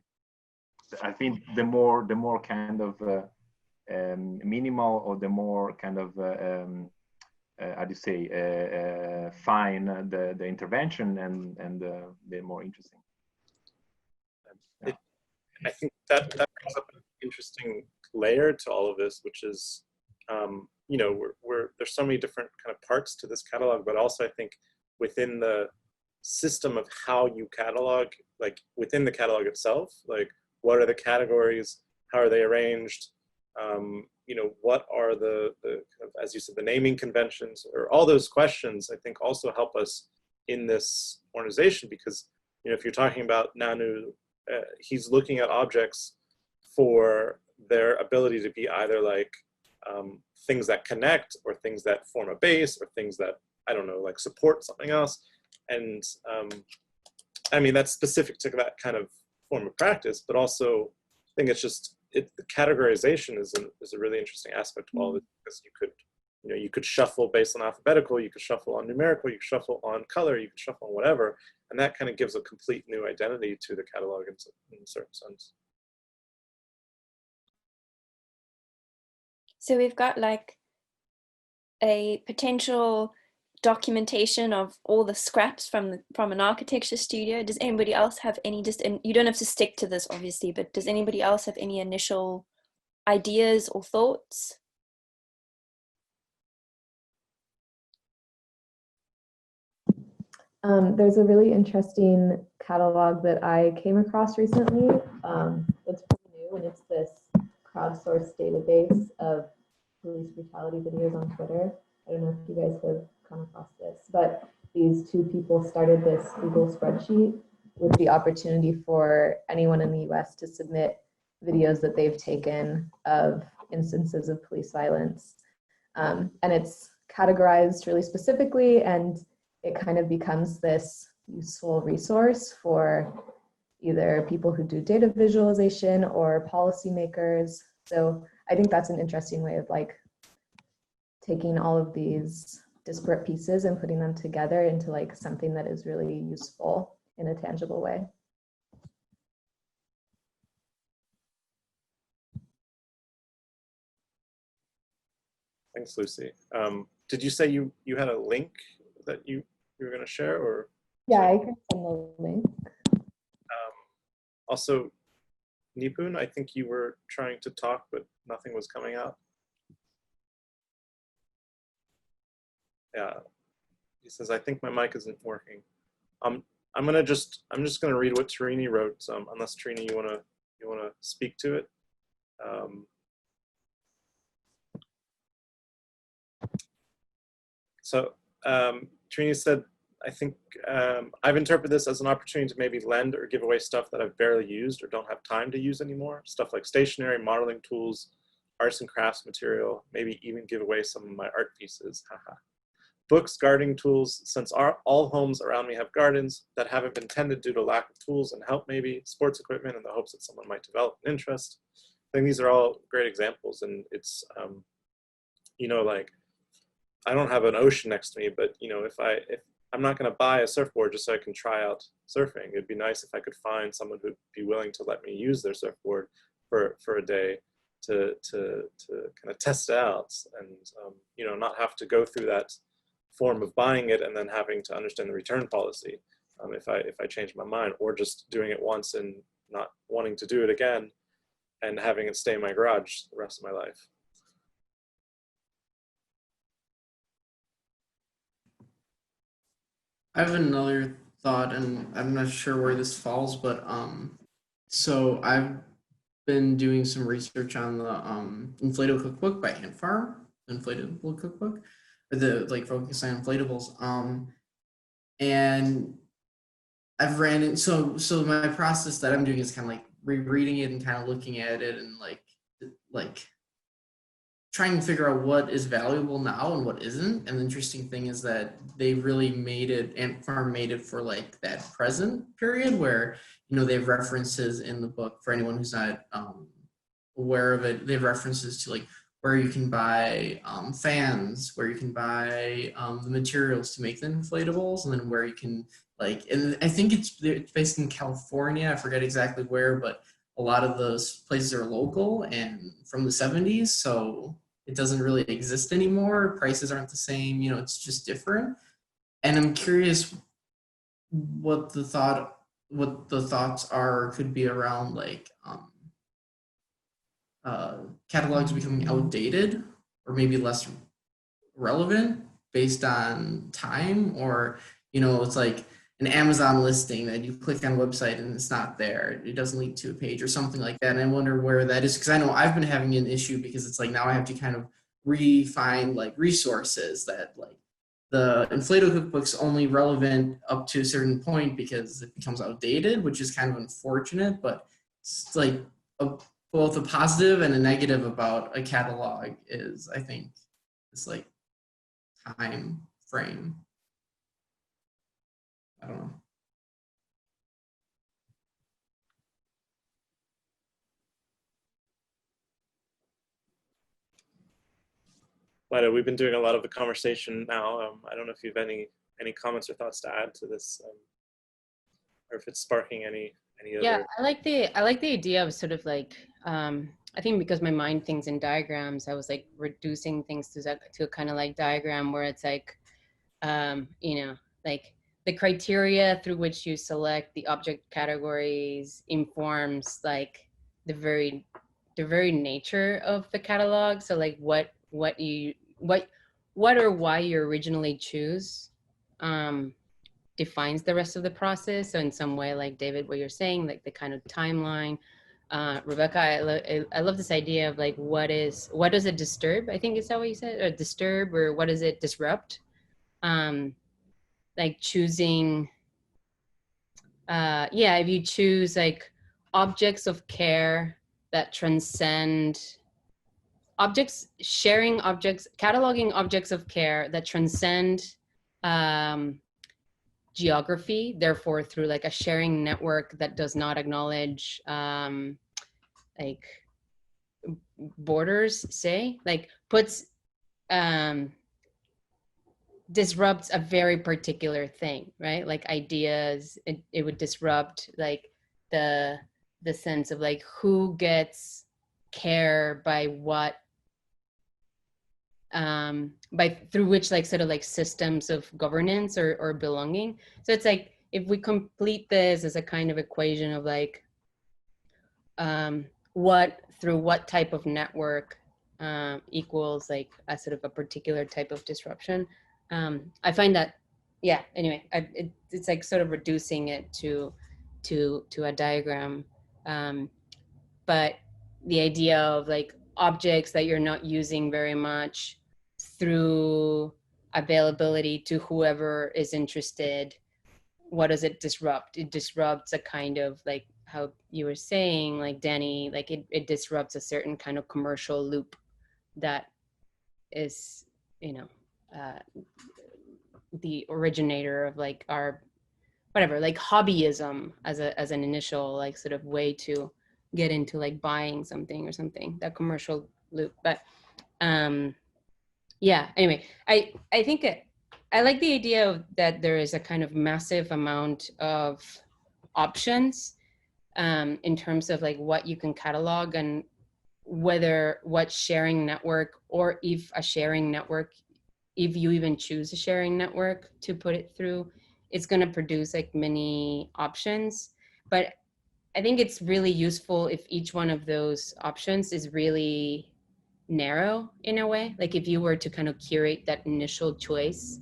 I think the more kind of minimal, or the more kind of how do you say, fine the intervention, and the more interesting. I think that brings up an interesting layer to all of this, which is, there's so many different kind of parts to this catalog, but also I think within the system of how you catalog, like within the catalog itself, like what are the categories, how are they arranged, what are the kind of, as you said, the naming conventions, or all those questions, I think also help us in this organization, because, if you're talking about Nanu, he's looking at objects for their ability to be either like things that connect, or things that form a base, or things that, I don't know, like support something else. And I mean, that's specific to that kind of form of practice, but also I think it's just, the categorization is a really interesting aspect of all of it, because you could shuffle based on alphabetical, you could shuffle on numerical, you could shuffle on color, you could shuffle on whatever, and that kind of gives a complete new identity to the catalog in a certain sense. So we've got like a potential documentation of all the scraps from an architecture studio. Does anybody else have any, and you don't have to stick to this obviously, but does anybody else have any initial ideas or thoughts? There's a really interesting catalog that I came across recently. It's pretty new, and it's this crowdsourced database of police brutality videos on Twitter. I don't know if you guys have come across this, but these two people started this Google spreadsheet with the opportunity for anyone in the US to submit videos that they've taken of instances of police violence. And it's categorized really specifically, and it kind of becomes this useful resource for either people who do data visualization or policymakers. So I think that's an interesting way of like taking all of these disparate pieces and putting them together into like something that is really useful in a tangible way. Thanks, Lucy. Did you say you had a link that you were going to share, or? Yeah, I can send the link. Also, Nipun, I think you were trying to talk, but nothing was coming out. Yeah, he says, I think my mic isn't working. I'm just gonna read what Tarini wrote. Unless Tarini, you wanna speak to it. Tarini said, I think I've interpreted this as an opportunity to maybe lend or give away stuff that I've barely used or don't have time to use anymore. Stuff like stationery, modeling tools, arts and crafts material, maybe even give away some of my art pieces. Haha. Books, gardening tools, since all homes around me have gardens that haven't been tended due to lack of tools and help, maybe sports equipment in the hopes that someone might develop an interest. I think these are all great examples, and it's, you know, like, I don't have an ocean next to me, but you know, if I'm not going to buy a surfboard just so I can try out surfing, it'd be nice if I could find someone who'd be willing to let me use their surfboard for a day to kind of test it out, and you know, not have to go through that form of buying it and then having to understand the return policy if I change my mind, or just doing it once and not wanting to do it again and having it stay in my garage the rest of my life. I have another thought, and I'm not sure where this falls, but so I've been doing some research on the inflatable cookbook by Ant Farm, inflatable cookbook, or the like focus on inflatables. And I've ran in so my process that I'm doing is kind of like rereading it and kind of looking at it and like trying to figure out what is valuable now and what isn't. And the interesting thing is that they really made it, Ant Farm made it for like that present period where, you know, they have references in the book for anyone who's not aware of it. They have references to like where you can buy fans, where you can buy the materials to make the inflatables, and then where you can like, and I think it's based in California. I forget exactly where, but a lot of those places are local and from the 70s. So it doesn't really exist anymore. Prices aren't the same, you know, it's just different. And I'm curious what the thoughts are, could be around like catalogs becoming outdated or maybe less relevant based on time, or, you know, it's like an Amazon listing that you click on a website and it's not there. It doesn't lead to a page or something like that. And I wonder where that is, because I know I've been having an issue because it's like now I have to kind of refine like resources that like the inflatable cookbook's only relevant up to a certain point because it becomes outdated, which is kind of unfortunate, but it's like both a positive and a negative about a catalog is, I think, it's like time frame. I don't know. Laida, we've been doing a lot of the conversation now. I don't know if you have any comments or thoughts to add to this, or if it's sparking any other. Yeah, I like the idea of sort of like I think because my mind thinks in diagrams, I was like reducing things to a kind of like diagram where it's like you know, like the criteria through which you select the object categories informs like the very nature of the catalog. So like what or why you originally choose defines the rest of the process. So in some way, like David, what you're saying, like the kind of timeline. Rebecca, I love this idea of like what does it disturb? I think is that what you said, or disturb, or what does it disrupt? Like choosing, yeah, if you choose like objects of care that transcend cataloging objects of care that transcend geography, therefore through like a sharing network that does not acknowledge like borders, say, like puts disrupts a very particular thing, right? Like ideas, it would disrupt like the sense of like who gets care by what, through which like sort of like systems of governance or belonging. So it's like if we complete this as a kind of equation of like through what type of network equals like a sort of a particular type of disruption. I find that, yeah, anyway, it's like sort of reducing it to a diagram. But the idea of like objects that you're not using very much through availability to whoever is interested. What does it disrupt? It disrupts a kind of, like how you were saying, like Danny, like it disrupts a certain kind of commercial loop that is, you know, the originator of like our, whatever, like hobbyism as an initial like sort of way to get into like buying something or something, that commercial loop. But yeah, anyway, I think I like the idea of that there is a kind of massive amount of options in terms of like what you can catalog, and whether what sharing network, or if a sharing network, if you even choose a sharing network to put it through, it's going to produce like many options. But I think it's really useful if each one of those options is really narrow in a way. Like if you were to kind of curate that initial choice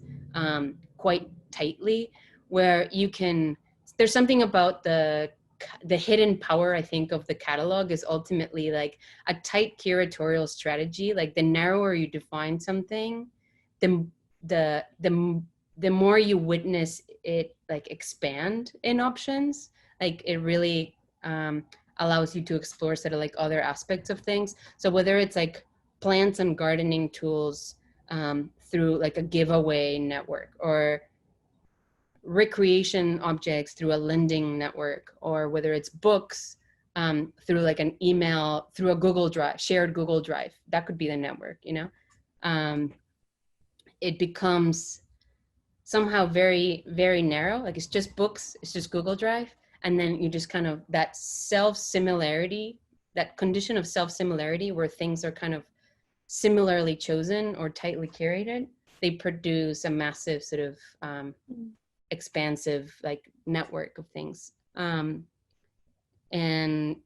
quite tightly, where you can, there's something about the hidden power, I think, of the catalog is ultimately like a tight curatorial strategy. Like the narrower you define something, the more you witness it like expand in options. Like it really allows you to explore sort of like other aspects of things. So whether it's like plants and gardening tools through like a giveaway network, or recreation objects through a lending network, or whether it's books through like an email, through a Google Drive, shared Google Drive, that could be the network, you know? It becomes somehow very, very narrow. Like it's just books, it's just Google Drive. And then you just kind of, that self-similarity, that condition of self-similarity where things are kind of similarly chosen or tightly curated, they produce a massive sort of expansive like network of things. And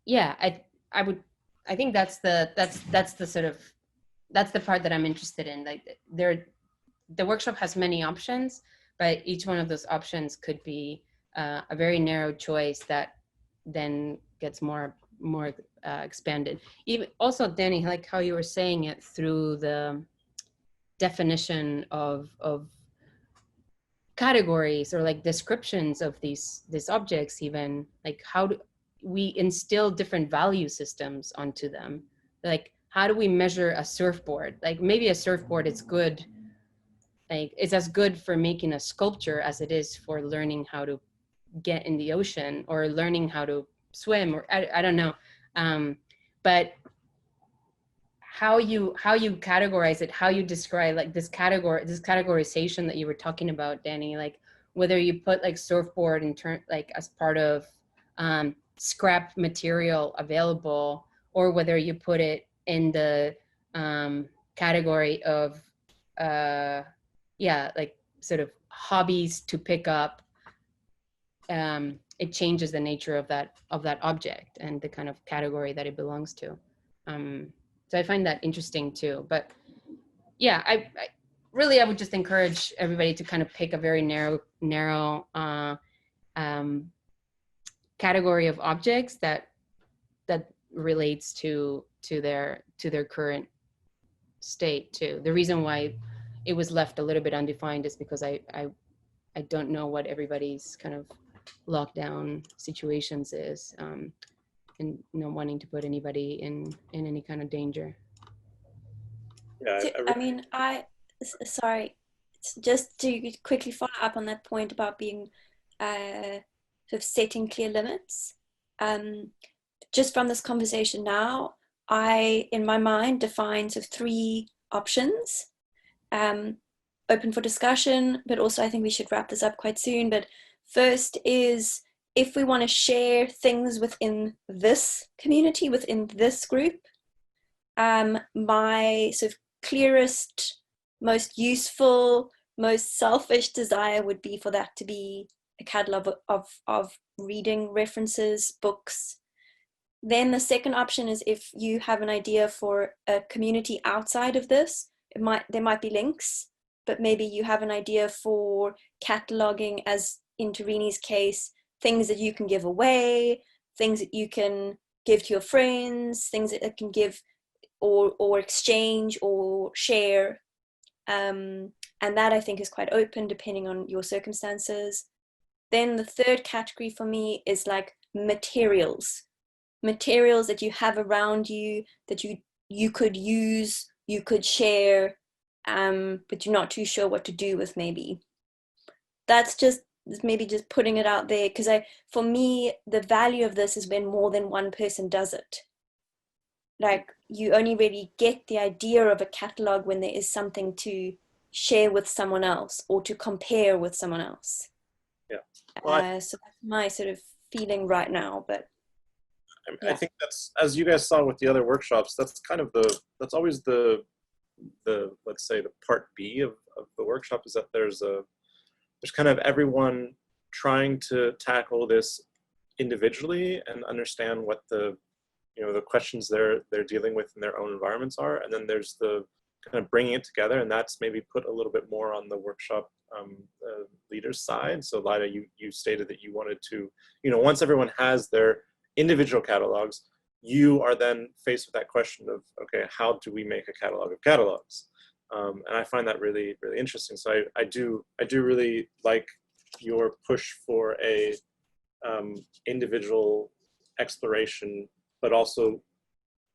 yeah, I think that's the sort of, that's the part that I'm interested in. Like the workshop has many options, but each one of those options could be a very narrow choice that then gets more expanded. Even also, Danny, like how you were saying it through the definition of categories or like descriptions of these objects, even like how do we instill different value systems onto them? Like how do we measure a surfboard? Like maybe a surfboard is good, like it's as good for making a sculpture as it is for learning how to get in the ocean or learning how to swim, or I don't know. But how you categorize it, how you describe like this categorization that you were talking about, Danny, like whether you put like surfboard in turn like as part of scrap material available, or whether you put it in the category of yeah, like sort of hobbies to pick up. It changes the nature of that object and the kind of category that it belongs to. So I find that interesting too. But yeah, I really would just encourage everybody to kind of pick a very narrow category of objects that relates to their current state too. The reason why it was left a little bit undefined is because I don't know what everybody's kind of lockdown situations is, and wanting to put anybody in any kind of danger. Yeah, So, I mean, sorry, just to quickly follow up on that point about being sort of setting clear limits. Just from this conversation now, I, in my mind, define sort of 3 options, open for discussion, but also I think we should wrap this up quite soon. But first is, if we want to share things within this community, within this group, my sort of clearest, most useful, most selfish desire would be for that to be a catalog of reading references, books. Then the second option is if you have an idea for a community outside of this, there might be links, but maybe you have an idea for cataloging, as in Tarini's case, things that you can give away, things that you can give to your friends, things that you can give or exchange or share. And And that I think is quite open depending on your circumstances. Then the third category for me is like materials that you have around you that you could use, you could share, but you're not too sure what to do with maybe. That's just maybe just putting it out there, because for me, the value of this is when more than one person does it. Like you only really get the idea of a catalog when there is something to share with someone else or to compare with someone else. Yeah. Well, So that's my sort of feeling right now, but I think that's, as you guys saw with the other workshops, that's kind of that's always the let's say the part B of the workshop, is that there's kind of everyone trying to tackle this individually and understand what the questions they're dealing with in their own environments are, and then there's the kind of bringing it together, and that's maybe put a little bit more on the workshop leader's side. So Laida, you stated that you wanted to, once everyone has their individual catalogs, you are then faced with that question of, okay, how do we make a catalog of catalogs? And I find that really, really interesting. So I do really like your push for a individual exploration, but also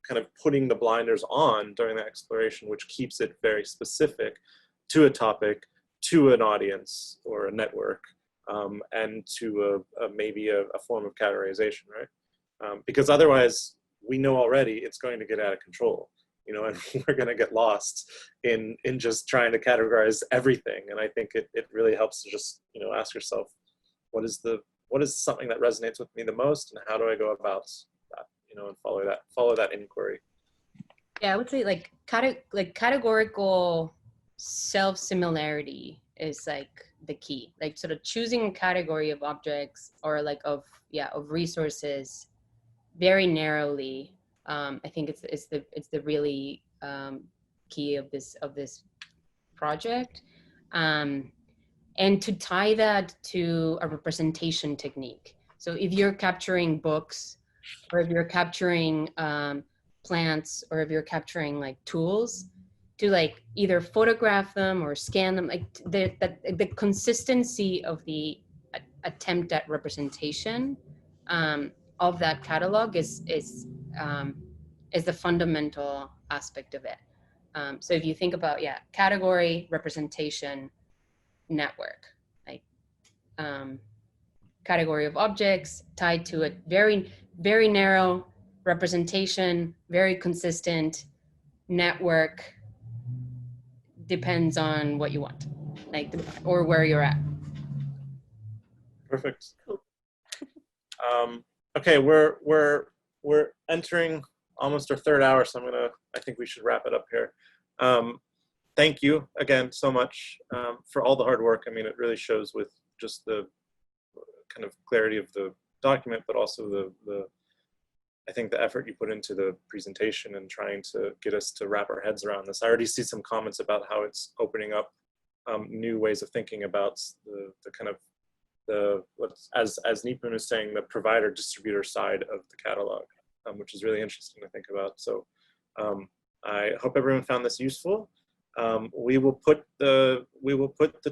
kind of putting the blinders on during the exploration, which keeps it very specific to a topic, to an audience or a network, and to maybe a form of categorization, right? Because otherwise, we know already it's going to get out of control, and we're going to get lost in just trying to categorize everything. And I think it really helps to just ask yourself, what is something that resonates with me the most, and how do I go about that, and follow that inquiry. Yeah, I would say like categorical self-similarity is like the key. Like sort of choosing a category of objects or like of resources very narrowly. I think it's the really key of this project, and to tie that to a representation technique. So if you're capturing books, or if you're capturing plants, or if you're capturing like tools, to like either photograph them or scan them, like the consistency of the attempt at representation of that catalog is the fundamental aspect of it. So if you think about category, representation, network, like category of objects tied to a very, very narrow representation, very consistent network, depends on what you want, like or where you're at. Perfect. Okay, we're entering almost our third hour, so I think we should wrap it up here. Thank you again so much for all the hard work. I mean, it really shows with just the kind of clarity of the document, but also I think the effort you put into the presentation and trying to get us to wrap our heads around this. I already see some comments about how it's opening up new ways of thinking about the kind of as Nipun is saying, the provider distributor side of the catalog, which is really interesting to think about. So I hope everyone found this useful. We will put the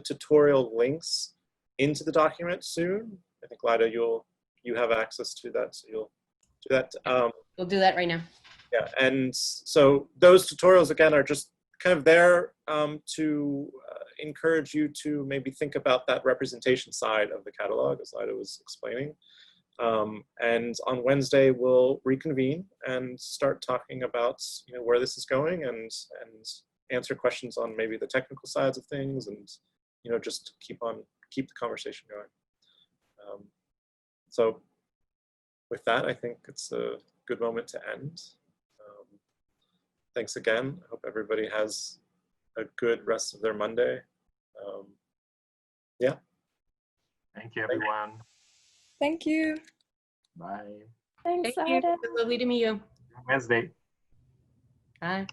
tutorial links into the document soon. I think Laida, you have access to that, so you'll do that. We'll do that right now. Yeah, and so those tutorials again are just kind of there to encourage you to maybe think about that representation side of the catalog, as Laida was explaining. And on Wednesday we'll reconvene and start talking about where this is going, and answer questions on maybe the technical sides of things, and just keep the conversation going. So with that, I think it's a good moment to end. Thanks again. I hope everybody has a good rest of their Monday. Yeah. Thank you, everyone. thank you. Bye. Thanks, Thank you. Laida. It's lovely to meet you. Wednesday. Bye.